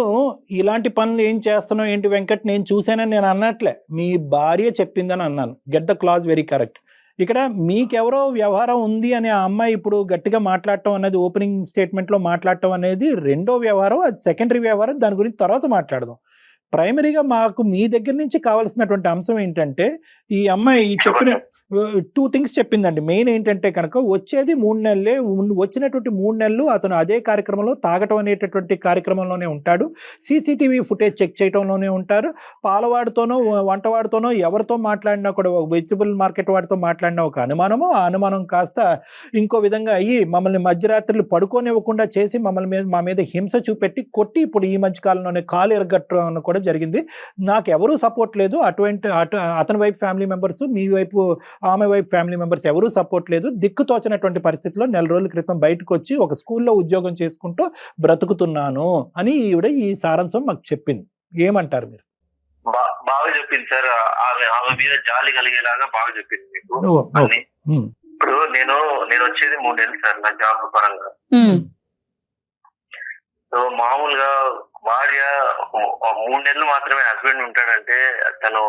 Speaker 6: ఇలాంటి పనులు ఏం చేస్తున్నావు ఏంటి వెంకట్, నేను చూసానని నేను అన్నట్లే, మీ భార్య చెప్పిందని అన్నాను. Get the clause very correct. ఇక్కడ మీకెవరో వ్యవహారం ఉంది అని ఆ అమ్మాయి ఇప్పుడు గట్టిగా మాట్లాడటం అనేది, ఓపెనింగ్ స్టేట్మెంట్ లో మాట్లాడటం అనేది రెండో వ్యవహారం, అది సెకండరీ వ్యవహారం. దాని గురించి తర్వాత మాట్లాడదాం. ప్రైమరీగా మాకు మీ దగ్గర నుంచి కావాల్సినటువంటి అంశం ఏంటంటే, ఈ అమ్మాయి చెప్పిన 2 థింగ్స్ చెప్పిందండి. మెయిన్ ఏంటంటే కనుక వచ్చేది 3 నెలలే, వచ్చినటువంటి 3 నెలలు అతను అదే కార్యక్రమంలో తాగటం అనేటటువంటి కార్యక్రమంలోనే ఉంటాడు, సీసీటీవీ ఫుటేజ్ చెక్ చేయడంలోనే ఉంటారు, పాలవాడితోనో వంటవాడితోనో ఎవరితో మాట్లాడినా కూడా, వెజిటబుల్ మార్కెట్ వాడితో మాట్లాడినా ఒక అనుమానము, ఆ అనుమానం కాస్త ఇంకో విధంగా అయ్యి మమ్మల్ని మధ్యరాత్రులు పడుకోనివ్వకుండా చేసి మా మీద హింస చూపెట్టి కొట్టి ఇప్పుడు ఈ మధ్య కాలంలోనే కాలు ఎరగట్టడం కూడా జరిగింది. నాకు ఎవరూ సపోర్ట్ లేదు. అతని వైపు ఫ్యామిలీ మెంబర్స్, మీ వైపు ఆమె వైపు ఫ్యామిలీ మెంబర్స్ ఎవరూ సపోర్ట్ లేదు. దిక్కుతోచినటువంటి పరిస్థితిలో 4 రోజుల క్రితం బయటకు వచ్చి ఒక స్కూల్లో ఉద్యోగం చేసుకుంటూ బ్రతుకుతున్నాను అని ఈవిడ ఈ సారాంశం మాకు చెప్పింది. ఏమంటారు మీరు?
Speaker 3: బాగా చెప్పింది సార్. ఆమె మీద జాలి కలిగేలాగా బాగా చెప్పింది మీకు. ఇప్పుడు నేను వచ్చేది 3 నెలలు సార్ నా జాబ్ పరంగా. సో మామూలుగా భార్య 3 నెలలు మాత్రమే హస్బెండ్ ఉంటాడంటే తను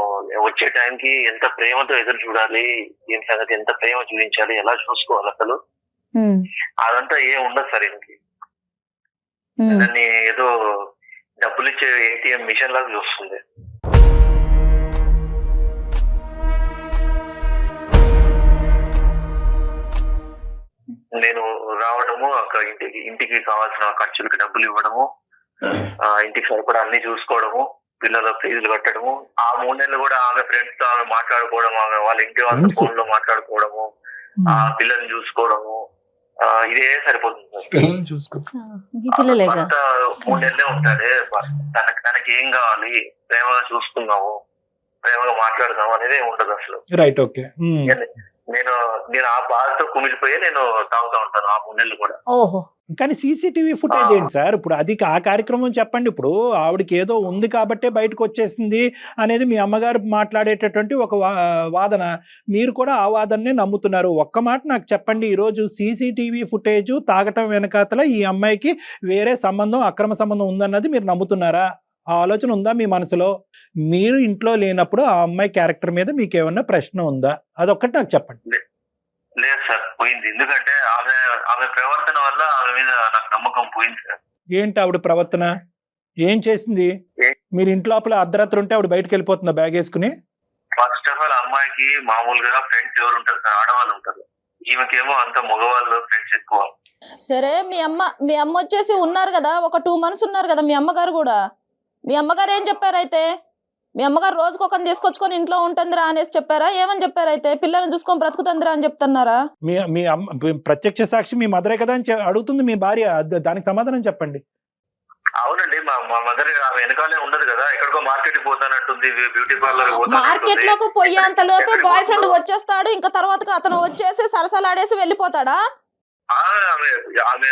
Speaker 3: వచ్చే టైంకి ఎంత ప్రేమతో ఎదురు చూడాలి, ఏం సంగతి, ఎంత ప్రేమ చూపించాలి, ఎలా చూసుకోవాలి అసలు అదంతా ఏం ఉండదు సార్. ఇంటికి దాన్ని ఏదో డబ్బులు ఇచ్చే ఏటీఎం మిషన్ లాగా చూస్తుంది. నేను రావడము, అక్కడ ఇంటికి కావాల్సిన ఖర్చులకి డబ్బులు ఇవ్వడము, ఇంటికి సరిపడా అన్ని చూసుకోవడము, పిల్లల ఫీజులు కట్టడము, ఆ 3 నెలలు కూడా ఆమె ఫ్రెండ్స్ తో ఆమె మాట్లాడుకోవడం, ఆమె వాళ్ళ ఇంటి వాళ్ళ ఫోన్ లో మాట్లాడుకోవడము, ఆ పిల్లల్ని చూసుకోవడము, ఇదే సరిపోతుంది సార్. భర్త 3 నెలలే ఉంటాడే, తనకి ఏం కావాలి, ప్రేమగా చూసుకున్నాము, ప్రేమగా మాట్లాడదాం అనేది ఉండదు అసలు.
Speaker 6: Right, okay.
Speaker 3: నేను ఆ బాధతో కుమిలిపోయి నేను తాగుతా ఉంటాను ఆ 3 నెలలు కూడా.
Speaker 4: ఓహో,
Speaker 6: కానీ సీసీటీవీ ఫుటేజ్ ఏంటి సార్? ఇప్పుడు అది ఆ కార్యక్రమం చెప్పండి. ఇప్పుడు ఆవిడకి ఏదో ఉంది కాబట్టే బయటకు వచ్చేసింది అనేది మీ అమ్మగారు మాట్లాడేటటువంటి ఒక వాదన, మీరు కూడా ఆ వాదననే నమ్ముతున్నారు. ఒక్క మాట నాకు చెప్పండి, ఈరోజు సీసీటీవీ ఫుటేజ్ తాగటం వెనకాతల ఈ అమ్మాయికి వేరే సంబంధం, అక్రమ సంబంధం ఉందన్నది మీరు నమ్ముతున్నారా? ఆ ఆలోచన ఉందా మీ మనసులో? మీరు ఇంట్లో లేనప్పుడు ఆ అమ్మాయి క్యారెక్టర్ మీద మీకు ఏమన్నా ప్రశ్న ఉందా? అదొక్కటి నాకు చెప్పండి.
Speaker 3: లేదు సార్, పోయింది. ఎందుకంటే ఆమె ప్రవర్తన వల్ల ఆమె మీద నాకు నమ్మకం పోయింది సార్.
Speaker 6: ఏంటి ఆవిడ ప్రవర్తన? ఏం చేసింది? మీరు ఇంట్లో అర్ధరాత్రి ఉంటే ఆవిడ బయటకు వెళ్ళిపోతుందా బ్యాగ్ వేసుకుని?
Speaker 3: ఫస్ట్ ఆఫ్ ఆల్ అమ్మాయికి మామూలుగా ఫ్రెండ్స్ ఎవరు ఉంటారు సార్? ఆడవాళ్ళు ఉంటారు. ఈమెకేమో అంత మగవాళ్ళు ఫ్రెండ్స్ ఎక్కువ.
Speaker 2: సరే మీ అమ్మ వచ్చేసి ఉన్నారు కదా, ఒక 2 months ఉన్నారు కదా మీ అమ్మగారు కూడా. మీ అమ్మగారు ఏం చెప్పారు అయితే? మీ అమ్మగారు రోజుకొకరిని తీసుకొచ్చుకొని ఇంట్లో ఉంటుందిరా అనేసి చెప్పారా? ఏమని చెప్పారు అయితే? పిల్లల్ని చూసుకొని బ్రతుకుతుందిరా అని చెప్తున్నారా?
Speaker 6: మీ అమ్మ ప్రత్యక్ష సాక్షి మీ మదరే కదా అని అడుగుతుంది మీ భార్య. దానికి సమాధానం చెప్పండి.
Speaker 3: అవునండి, మా మదర్ ఆమె వెనకాలే ఉండదు కదా, ఎక్కడికో మార్కెట్ పోతానంటుంది, బ్యూటీ పార్లర్
Speaker 2: మార్కెట్ లోకి పోయేంత లోపే బాయ్ ఫ్రెండ్ వచ్చేస్తాడు, ఇంకా తర్వాత అతను వచ్చేసి సరసలాడేసి వెళ్ళిపోతాడా?
Speaker 3: ఆమె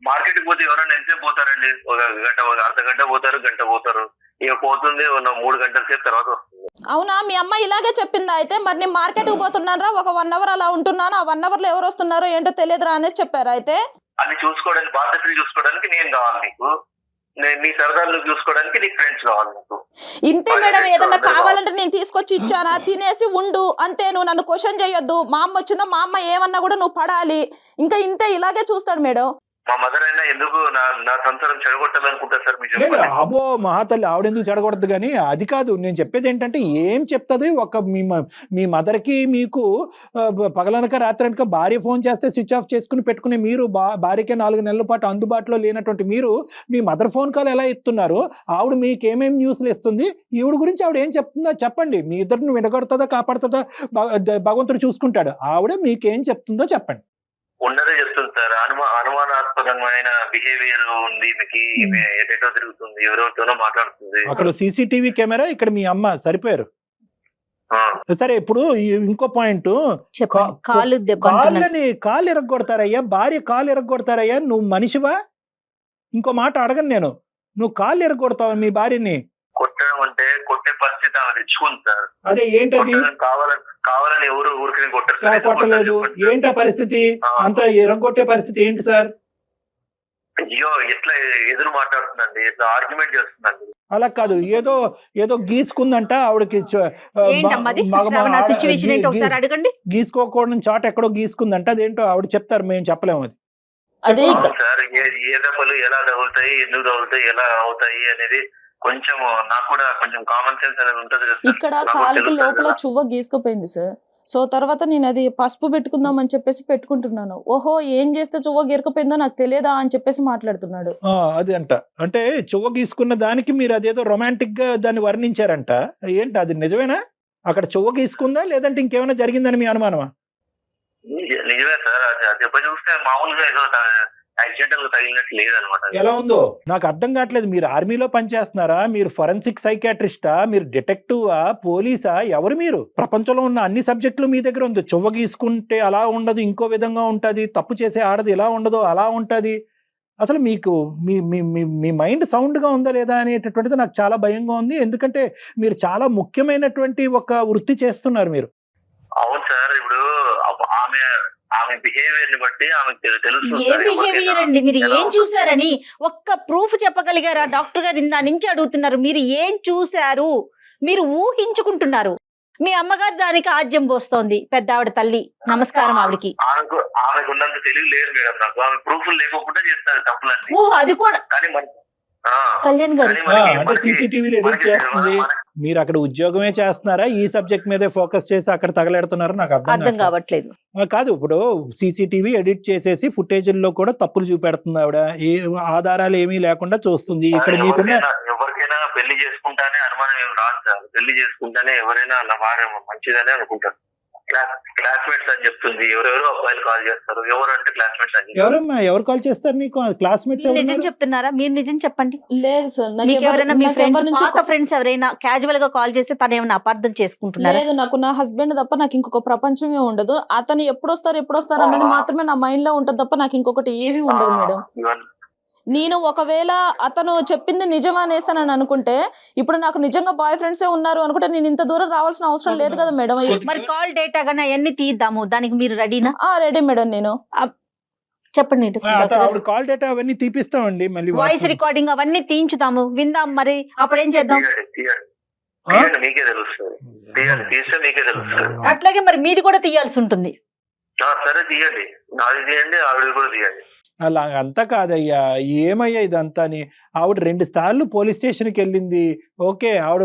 Speaker 3: మార్కెట్ కి పోతే ఎవరైనా ఎంతసేపు పోతారండి? ఒక గంట, ఒక అర్ధ గంట పోతారు, గంట పోతారు. ఇక పోతుంది 3 గంటల సేపు తర్వాత వస్తుంది.
Speaker 2: అవునా? మీ అమ్మ ఇలాగే చెప్పిందా అయితే? మరి నేను మార్కెట్ కి పోతున్నారా, ఒక 1 hour అలా ఉంటున్నాను, ఆ 1 hour లో ఎవరు వస్తున్నారో ఏంటో తెలియదురా అనేసి చెప్పారా అయితే?
Speaker 3: అది చూసుకోవడానికి, బాధ్యతలు చూసుకోవడానికి నేను కావాలి నీకు, నీ సరదాలు చూసుకోవడానికి నీకు ఫ్రెండ్స్ కావాలి నీకు.
Speaker 2: ఇంతే మేడం, ఏదన్నా కావాలంటే నేను తీసుకొచ్చి ఇచ్చానా, తినేసి ఉండు అంతే, నువ్వు నన్ను క్వశ్చన్ చేయొద్దు. మా అమ్మ వచ్చిందా, మా అమ్మ ఏమన్నా కూడా నువ్వు పడాలి, ఇంకా ఇంతే, ఇలాగే చూస్తాడు మేడం.
Speaker 3: మా మదర్ అయినా ఎందుకు నా సంసారం చెడగొట్టాలనుకుంటా సార్? మీరు
Speaker 6: లేదు,
Speaker 3: చెప్పండి.
Speaker 6: అబ్బో మహాతల్లి ఆవిడెందుకు చెడగొడదు, కానీ అది కాదు నేను చెప్పేది. ఏంటంటే ఏం చెప్తుంది ఒక మీ మదర్కి మీకు పగలనక రాత్రనక భార్య ఫోన్ చేస్తే స్విచ్ ఆఫ్ చేసుకుని పెట్టుకుని మీరు భార్యకే 4 నెలల పాటు అందుబాటులో లేనటువంటి మీరు మీ మదర్ ఫోన్ కాల్ ఎలా ఇస్తున్నారు? ఆవిడ మీకు ఏమేమి న్యూస్లు ఇస్తుంది? ఈవిడ గురించి ఆవిడ ఏం చెప్తుందో చెప్పండి. మీ ఇద్దరిని విడగొడుతుందా కాపాడుతుందా భగవంతుడు చూసుకుంటాడు. ఆవిడ మీకేం చెప్తుందో చెప్పండి.
Speaker 3: ఉన్నదే చెప్తుంది సార్. అనుమానాస్పదమైన బిహేవియర్ ఉంది మీకు, ఈమె ఎటో తిరుగుతుంది, ఎవరెవరితోనో మాట్లాడుతుంది.
Speaker 6: అక్కడ సీసీటీవీ కెమెరా, ఇక్కడ మీ అమ్మ సరిపోయారు. సరే, ఇప్పుడు ఇంకో పాయింట్, కాళ్ళు ఎరగొడతారయ్యా, భార్య కాళ్ళు ఎరగొడతారయ్యా. నువ్వు మనిషివా? ఇంకో మాట అడగను నేను, నువ్వు కాళ్ళు ఎరగొడతావా మీ భార్యని?
Speaker 3: కొట్టడం అంటే కొట్టే పరిస్థితి ఆమె తెచ్చుకుంది సార్.
Speaker 6: అదే ఏంటది?
Speaker 3: కావాలని ఎవరు ఊరికి
Speaker 6: కొట్టలేదు. ఏంటా పరిస్థితి? అంత ఎరగొట్టే పరిస్థితి ఏంటి సార్?
Speaker 3: అయ్యో, ఎట్లా ఎదురు మాట్లాడుతుందండి, ఎట్లా ఆర్గ్యుమెంట్ చేస్తుందండి.
Speaker 6: అలా కాదు, ఏదో గీసుకుందంట ఆవిడకి. గీసుకోకూడని చాట ఎక్కడో గీసుకుందంట. అదేంటో ఆవిడ చెప్తారు, మేము చెప్పలేము.
Speaker 2: అది
Speaker 3: సార్, ఏ దెబ్బలు ఎలా తగులుతాయి, ఎందుకు తగులుతాయి, ఎలా అవుతాయి అనేది కొంచెం నాకు కూడా కొంచెం కామన్ సెన్స్ అనేది ఉంటది.
Speaker 2: ఇక్కడ కాలుకి లోపల చువ్వ గీసుకుపోయింది సార్. సో తర్వాత నేను అది పసుపు పెట్టుకుందాం అని చెప్పేసి పెట్టుకుంటున్నాను. ఓహో, ఏం చేస్తే చువ్వ గీరకపోయిందో నాకు తెలియదా అని చెప్పేసి మాట్లాడుతున్నాడు.
Speaker 6: అది అంటే చువ్వ గీసుకున్న దానికి మీరు అదేదో రొమాంటిక్ గా దాన్ని వర్ణించారంట. ఏంటి అది నిజమేనా? అక్కడ చువ్వ గీసుకుందా, లేదంటే ఇంకేమైనా జరిగిందని మీ అనుమానమా?
Speaker 3: నిజమే సార్, అది దెబ్బ చూస్తే మామూలుగా ఏదో యాక్సిడెంటల్ తగిలినట్టు లేదనమాట.
Speaker 6: ఎలా ఉందో నాకు అర్థం కావట్లేదు. మీరు ఆర్మీలో పనిచేస్తున్నారా? మీరు ఫోరెన్సిక్ సైకాట్రిస్టా? మీరు డిటెక్టివా? పోలీసా? ఎవరు మీరు? ప్రపంచంలో ఉన్న అన్ని సబ్జెక్టులు మీ దగ్గర ఉంది. చువ్వ గీసుకుంటే అలా ఉండదు, ఇంకో విధంగా ఉంటది. తప్పు చేసే ఆడది ఇలా ఉండదు, అలా ఉంటది. అసలు మీకు మీ మైండ్ సౌండ్ గా ఉందా లేదా అనేటటువంటిది నాకు చాలా భయంగా ఉంది. ఎందుకంటే మీరు చాలా ముఖ్యమైనటువంటి ఒక వృత్తి చేస్తున్నారు మీరు.
Speaker 3: అవును సార్, ఇప్పుడు ఆమె బిహేవియర్ ని బట్టి ఆమెకు తెలుసు.
Speaker 4: ఏ బిహేవియర్ అండి? మీరు ఏం చూసారని ఒక్క ప్రూఫ్ చెప్పగలిగారా? డాక్టర్ గారు ఇందా నుంచి అడుగుతున్నారు, మీరు ఏం చూశారు? మీరు ఊహించుకుంటున్నారు. మీ అమ్మగారు దానికి ఆజ్యం పోస్తోంది, పెద్ద ఆవిడ తల్లి. నమస్కారం ఆవిడకి.
Speaker 3: ఆమెకు ఉన్నంత తెలివి లేదు మేడం నాకు. ఆమె ప్రూఫ్లు లేకుండా చేస్తారు తప్పులన్నీ.
Speaker 4: ఓహో, అది కూడా.
Speaker 3: కానీ
Speaker 4: కళ్యాణ్ గారు
Speaker 6: అంటే సీసీటీవీలో ఎడిట్ చేస్తుంది. మీరు అక్కడ ఉద్యోగమే చేస్తున్నారా? ఈ సబ్జెక్ట్ మీదే ఫోకస్ చేసి అక్కడ తగలెడుతున్నారా? నాకు
Speaker 4: అర్థం కావట్లేదు.
Speaker 6: కాదు, ఇప్పుడు సీసీటీవీ ఎడిట్ చేసేసి ఫుటేజ్ల్లో కూడా తప్పులు చూపెడుతుంది ఆవిడ. ఏ ఆధారాలు ఏమీ లేకుండా చూస్తుంది. ఇక్కడ మీకున్న
Speaker 3: ఎవరికైనా పెళ్లి చేసుకుంటానే అనుమానం ఏం రాదు సార్. పెళ్లి చేసుకుంటానే ఎవరైనా నా భార్య మంచిదనే అనుకుంటారు. క్లాస్మేట్స్ అని చెప్తుంది. ఎవరెవరో అబ్బాయిలు కాల్ చేస్తారు. ఎవరంటే క్లాస్మేట్స్ అని.
Speaker 6: ఎవరు కాల్ చేస్తారు నీకు? క్లాస్మేట్స్
Speaker 4: నిజం చెప్తున్నారా? మీరు నిజం చెప్పండి.
Speaker 2: లేదు సార్,
Speaker 4: మీకు ఎవరైనా మీ ఫ్రెండ్స్ ఎవరైనా క్యాజువల్ గా కాల్ చేస్తే తను ఏమైనా అపార్థం చేసుకుంటున్నారు?
Speaker 2: లేదు, నాకు నా హస్బెండ్ తప్ప నాకు ఇంకొక ప్రపంచమే ఉండదు. అతను ఎప్పుడు వస్తారు అనేది మాత్రమే నా మైండ్ లో ఉంటది తప్ప నాకు ఇంకొకటి ఏమీ ఉండదు మేడం. నేను ఒకవేళ అతను చెప్పింది నిజం అనేసానని అనుకుంటే, ఇప్పుడు నాకు నిజంగా బాయ్ ఫ్రెండ్సే ఉన్నారు అనుకుంటే నేను ఇంత దూరం రావాల్సిన అవసరం లేదు కదా మేడం.
Speaker 4: మరి కాల్ డేటా గానీ అవన్నీ తీద్దాము, దానికి మీరు రెడీనా?
Speaker 2: Ready madam. నేను
Speaker 4: చెప్పండి.
Speaker 6: కాల్ డేటా అవన్నీ తీపిస్తామండి, మళ్ళీ
Speaker 4: వాయిస్ రికార్డింగ్ అవన్నీ తీయించుదాము, విందాం. మరి అప్పుడేం చేద్దాం?
Speaker 3: మీకే తెలుస్తుంది. తీస్తే మీకే తెలుస్తుంది.
Speaker 4: అట్లాగే మరి మీది కూడా తీయాల్సి ఉంటుంది.
Speaker 3: సరే తీయండి, నాది తీయండి, ఆవిడ కూడా తీయండి.
Speaker 6: అలా అంతా కాదయ్యా, ఏమయ్యా ఇదంతా అని. ఆవిడ 2 సార్లు పోలీస్ స్టేషన్కి వెళ్ళింది. ఓకే, ఆవిడ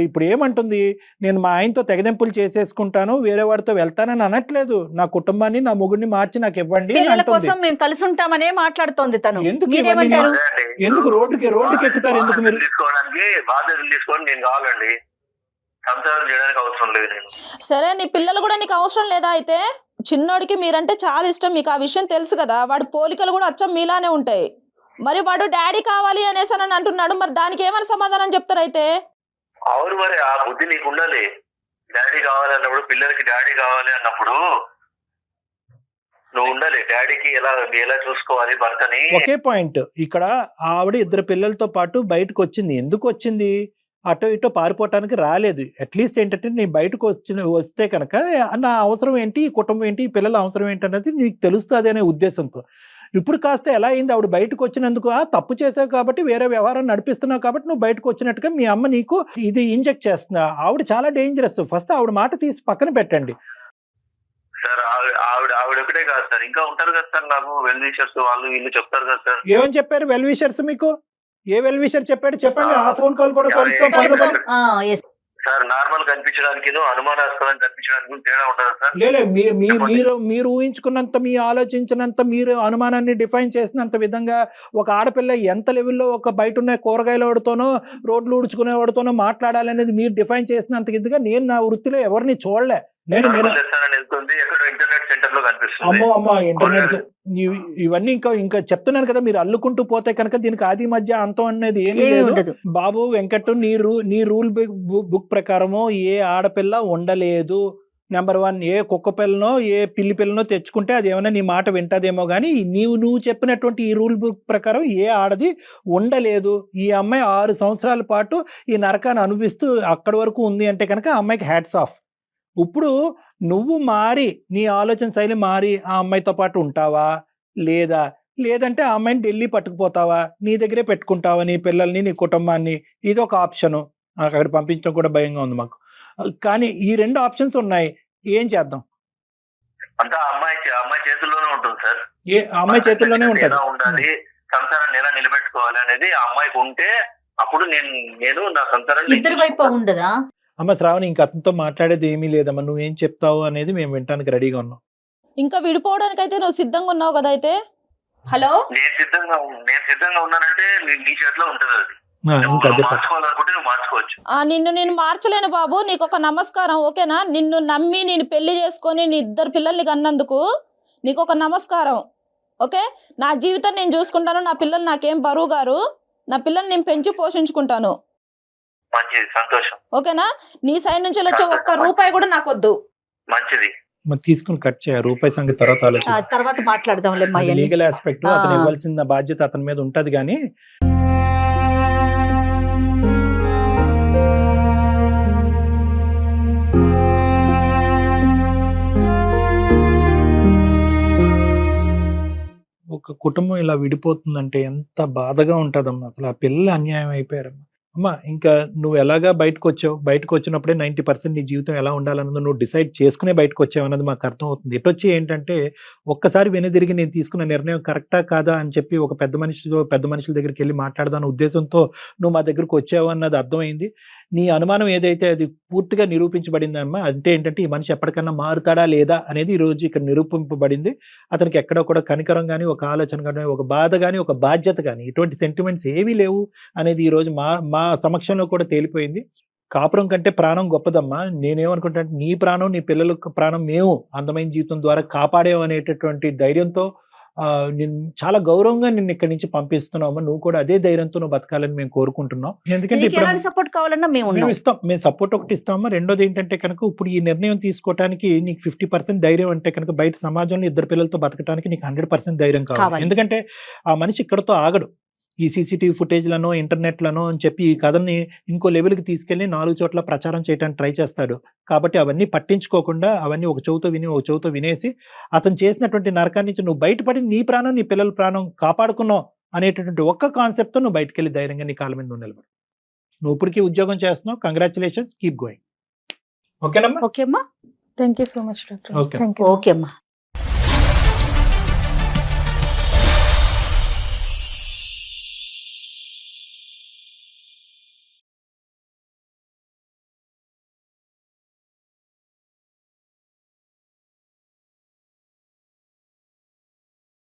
Speaker 6: ఇప్పుడు ఏమంటుంది, నేను మా ఆయనతో తెగదెంపులు చేసేసుకుంటాను, వేరే వాడితో వెళ్తానని అనట్లేదు. నా కుటుంబాన్ని, నా మొగుడిని మార్చి నాకు ఇవ్వండి అని
Speaker 4: పిల్లల
Speaker 6: అంటుంది.
Speaker 4: కోసం మేము కలిసి ఉంటామనే మాట్లాడుతోంది తను.
Speaker 6: ఎందుకు
Speaker 4: మీరేమంటారు?
Speaker 3: అదే అండి.
Speaker 6: ఎందుకు రోడ్డుకి ఎక్కుతారు ఎందుకు మీరు?
Speaker 3: బాధ్యతలు తీసుకోవడానికి నేను కావాలండి, సంసారం చేయడానికి అవసరం లేదు నేను.
Speaker 2: సరే, నీ పిల్లలు కూడా నీకు అవసరం లేదా? అయితే చిన్నోడికి మీరంటే చాలా ఇష్టం, మీకు ఆ విషయం తెలుసు కదా. వాడి పోలికలు కూడా అచ్చం మీలానే ఉంటాయి. మరి వాడు డాడీ కావాలి అనేసి అని అంటున్నాడు. మరి దానికి ఏమైనా సమాధానం చెప్తారు అయితే?
Speaker 3: అవును, మరి ఆ బుద్ధి నీకు ఉండాలి. డాడీ కావాలి అన్నప్పుడు, పిల్లలకి డాడీ కావాలి అన్నప్పుడు నువ్వు ఉండాలి. డాడీకి ఎలా చూసుకోవాలి భర్తని.
Speaker 6: ఒకే పాయింట్. ఇక్కడ ఆవిడ 2 పిల్లలతో పాటు బయటకు వచ్చింది. ఎందుకు వచ్చింది? అటో ఇటో పారిపోవటానికి రాలేదు. అట్లీస్ట్ ఏంటంటే నేను బయటకు వస్తే కనుక నా అవసరం ఏంటి, ఈ కుటుంబం ఏంటి, ఈ పిల్లల అవసరం ఏంటి అనేది నీకు తెలుస్తుంది అనే ఉద్దేశంతో. ఇప్పుడు కాస్త ఎలా అయింది, ఆవిడ బయటకు వచ్చినందుకు తప్పు చేసావు కాబట్టి, వేరే వ్యవహారం నడిపిస్తున్నావు కాబట్టి నువ్వు బయటకు వచ్చినట్టుగా మీ అమ్మ నీకు ఇది ఇంజెక్ట్ చేస్తున్నా. ఆవిడ చాలా డేంజరస్. ఫస్ట్ ఆవిడ మాట తీసి పక్కన పెట్టండి
Speaker 3: సార్. ఆవిడ ఒకటే కాదు సార్, ఇంకా ఉంటారు కదా సార్ నాకు వెల్ విషర్స్, వాళ్ళు వీళ్ళు చెప్తారు కదా సార్.
Speaker 6: ఏమని చెప్పారు వెల్ విషర్స్ మీకు? ఏ వెల్ విషర్ చెప్పాడు చెప్పండి. ఆ ఫోన్ కాల్ కూడా కలుపుతాం.
Speaker 3: సార్, నార్మల్ కనిపించడానికి, అనుమానాస్పదం కనిపించడానికి తేడా ఉండదు సార్.
Speaker 6: లేదు, మీరు ఊహించుకున్నంత, మీ ఆలోచించినంత, మీరు అనుమానాన్ని డిఫైన్ చేసినంత విధంగా ఒక ఆడపిల్ల ఎంత లెవెల్లో ఒక బయట ఉన్న కూరగాయలవాడితోనో రోడ్లు ఊడ్చుకునేవాడితోనో మాట్లాడాలనేది మీరు డిఫైన్ చేసినంత ఇదిగా నేను నా వృత్తిలో ఎవరిని చూడలే. నేను
Speaker 3: ఇంటర్నెట్ సెంటర్ లో కనిపిస్తుంది.
Speaker 6: అమ్మో ఇంటర్నెట్ ఇవన్నీ ఇంకా చెప్తున్నాను కదా, మీరు అల్లుకుంటూ పోతే కనుక దీనికి ఆది మధ్య అంతం అనేది ఏమీ లేదు. బాబు వెంకట్, నీ రూల్ బుక్ ప్రకారము ఏ ఆడపిల్ల ఉండలేదు. నెంబర్ 1, ఏ కుక్క పిల్లనో ఏ పిల్లి పిల్లనో తెచ్చుకుంటే అది ఏమైనా నీ మాట వింటదేమో కానీ నువ్వు చెప్పినటువంటి ఈ రూల్ బుక్ ప్రకారం ఏ ఆడది ఉండలేదు. ఈ అమ్మాయి 6 సంవత్సరాల పాటు ఈ నరకాన్ని అనుభవిస్తూ అక్కడి వరకు ఉంది అంటే కనుక ఆ అమ్మాయికి హ్యాట్స్ ఆఫ్. ఇప్పుడు నువ్వు మారి, నీ ఆలోచన శైలి మారి ఆ అమ్మాయితో పాటు ఉంటావా లేదంటే ఆ అమ్మాయిని ఢిల్లీ పట్టుకుపోతావా, నీ దగ్గరే పెట్టుకుంటావా నీ పిల్లల్ని, నీ కుటుంబాన్ని? ఇది ఒక ఆప్షను. అక్కడ పంపించడం కూడా భయంగా ఉంది మాకు. కానీ ఈ 2 ఆప్షన్స్ ఉన్నాయి. ఏం చేద్దాం?
Speaker 3: అంతా అమ్మాయి చేతుల్లోనే ఉంటుంది సార్.
Speaker 6: అమ్మాయి చేతుల్లోనే ఉంటుంది.
Speaker 3: ఎలా ఉండాలి, సంసారాన్ని ఎలా నిలబెట్టుకోవాలి అనేది ఆ అమ్మాయికి ఉంటే అప్పుడు నేను నా సంసారాన్ని.
Speaker 4: ఇద్దరి వైపు ఉండదా?
Speaker 6: అమ్మ శ్రావణి, ఇంక అతనితో మాట్లాడేది ఏమీ లేదమ్మా. నువ్వేం చెప్తావు అనేది మేము వినడానికి రెడీగా ఉన్నాం.
Speaker 2: ఇంకా విడిపోవడానికి అయితే నువ్వు సిద్ధంగా ఉన్నావు కదా? అయితే హలో,
Speaker 3: నేను సిద్ధంగా ఉన్నానంటే నీ చేతిలో ఉంటుంది అది. మార్చుకోవాలనుకుంటే నువ్వు మార్చుకోవచ్చు.
Speaker 2: నిన్ను నేను మార్చలేను బాబు. నీకు ఒక నమస్కారం, ఓకేనా? నిన్ను నమ్మి నేను పెళ్లి చేసుకొని నీ 2 పిల్లల్ని కన్నందుకు నీకు ఒక నమస్కారం, ఓకే? నా జీవితం నేను చూసుకుంటాను. నా పిల్లలు నాకేం బరువు గారు. నా పిల్లల్ని నేను పెంచి పోషించుకుంటాను.
Speaker 3: మంచిది, సంతోషం.
Speaker 2: ఓకేనా? నీ సైడ్ నుంచి వచ్చే ఒక్క రూపాయి కూడా నాకు వద్దు.
Speaker 3: మంచిది.
Speaker 6: తీసుకుని కట్ చేయ రూపాయి సంగతి
Speaker 4: తర్వాత మాట్లాడదాం.
Speaker 6: లీగల్ ఆస్పెక్ట్ అతను ఇవ్వాల్సిన బాధ్యత అతని మీద ఉంటది. కానీ ఒక కుటుంబం ఇలా విడిపోతుందంటే ఎంత బాధగా ఉంటుందమ్మా. అసలు ఆ పిల్లలు అన్యాయం అయిపోయారమ్మా. అమ్మా, ఇంకా నువ్వు ఎలాగా బయటకు వచ్చినప్పుడే 90% నీ జీవితం ఎలా ఉండాలన్నది నువ్వు డిసైడ్ చేసుకునే బయటకు వచ్చావు అన్నది మాకు అర్థం అవుతుంది. ఇటొచ్చి ఏంటంటే ఒక్కసారి వెనుదిరిగి నేను తీసుకున్న నిర్ణయం కరెక్టా కాదా అని చెప్పి ఒక పెద్ద మనుషుల దగ్గరికి వెళ్ళి మాట్లాడదాని ఉద్దేశంతో నువ్వు మా దగ్గరకు వచ్చావు అన్నది అర్థమైంది. నీ అనుమానం ఏదైతే అది పూర్తిగా నిరూపించబడిందమ్మా. అంటే ఏంటంటే ఈ మనిషి ఎప్పటికన్నా మారుతాడా లేదా అనేది ఈ రోజు ఇక్కడ నిరూపింపబడింది. అతనికి ఎక్కడో కూడా కనికరం కానీ, ఒక ఆలోచన కానీ, ఒక బాధ కానీ, ఒక బాధ్యత కానీ, ఇటువంటి సెంటిమెంట్స్ ఏవీ లేవు అనేది ఈ రోజు మా సమక్షంలో కూడా తేలిపోయింది. కాపురం కంటే ప్రాణం గొప్పదమ్మా. నేనేమనుకుంటా, నీ ప్రాణం, నీ పిల్లల ప్రాణం మేము అందమైన జీవితం ద్వారా కాపాడేవు అనేటటువంటి ధైర్యంతో నేను చాలా గౌరవంగా నిన్ను ఇక్కడి నుంచి పంపిస్తున్నామా. నువ్వు కూడా అదే ధైర్యంతో నువ్వు బతకాలని మేము కోరుకుంటున్నాం. ఎందుకంటే ఇప్పుడు
Speaker 4: సపోర్ట్ కావాలన్నా మేము
Speaker 6: ఇస్తాం. మేము సపోర్ట్ ఒకటి ఇస్తామా. రెండోది ఏంటంటే కనుక ఇప్పుడు ఈ నిర్ణయం తీసుకోవడానికి నీకు 50% ధైర్యం అంటే కనుక బయట సమాజంలో 2 పిల్లలతో బతకడానికి నీకు 100% ధైర్యం కావాలి. ఎందుకంటే ఆ మనిషి ఇక్కడతో ఆగడు. ఈ సీసీటీవీ ఫుటేజ్లను, ఇంటర్నెట్లను అని చెప్పి ఈ కథని ఇంకో లెవెల్కి తీసుకెళ్లి 4 చోట్ల ప్రచారం చేయడానికి ట్రై చేస్తాడు. కాబట్టి అవన్నీ పట్టించుకోకుండా అవన్నీ ఒక చెవుతో వినేసి అతను చేసినటువంటి నరకాన్ని నుంచి నువ్వు బయటపడి నీ ప్రాణం, నీ పిల్లల ప్రాణం కాపాడుకున్నావు అనేటటువంటి ఒక్క కాన్సెప్ట్తో నువ్వు బయటకు వెళ్ళి ధైర్యంగా నీ కాళ్ళ మీద నువ్వు నిలబడు. నువ్వు ఇప్పటికీ ఉద్యోగం చేస్తున్నావు. Congratulations, keep going. ఓకేనమ్మా?
Speaker 4: ఓకే అమ్మా.
Speaker 1: Thank you so much doctor.
Speaker 6: Okay.
Speaker 1: Thank you.
Speaker 4: Okay అమ్మా.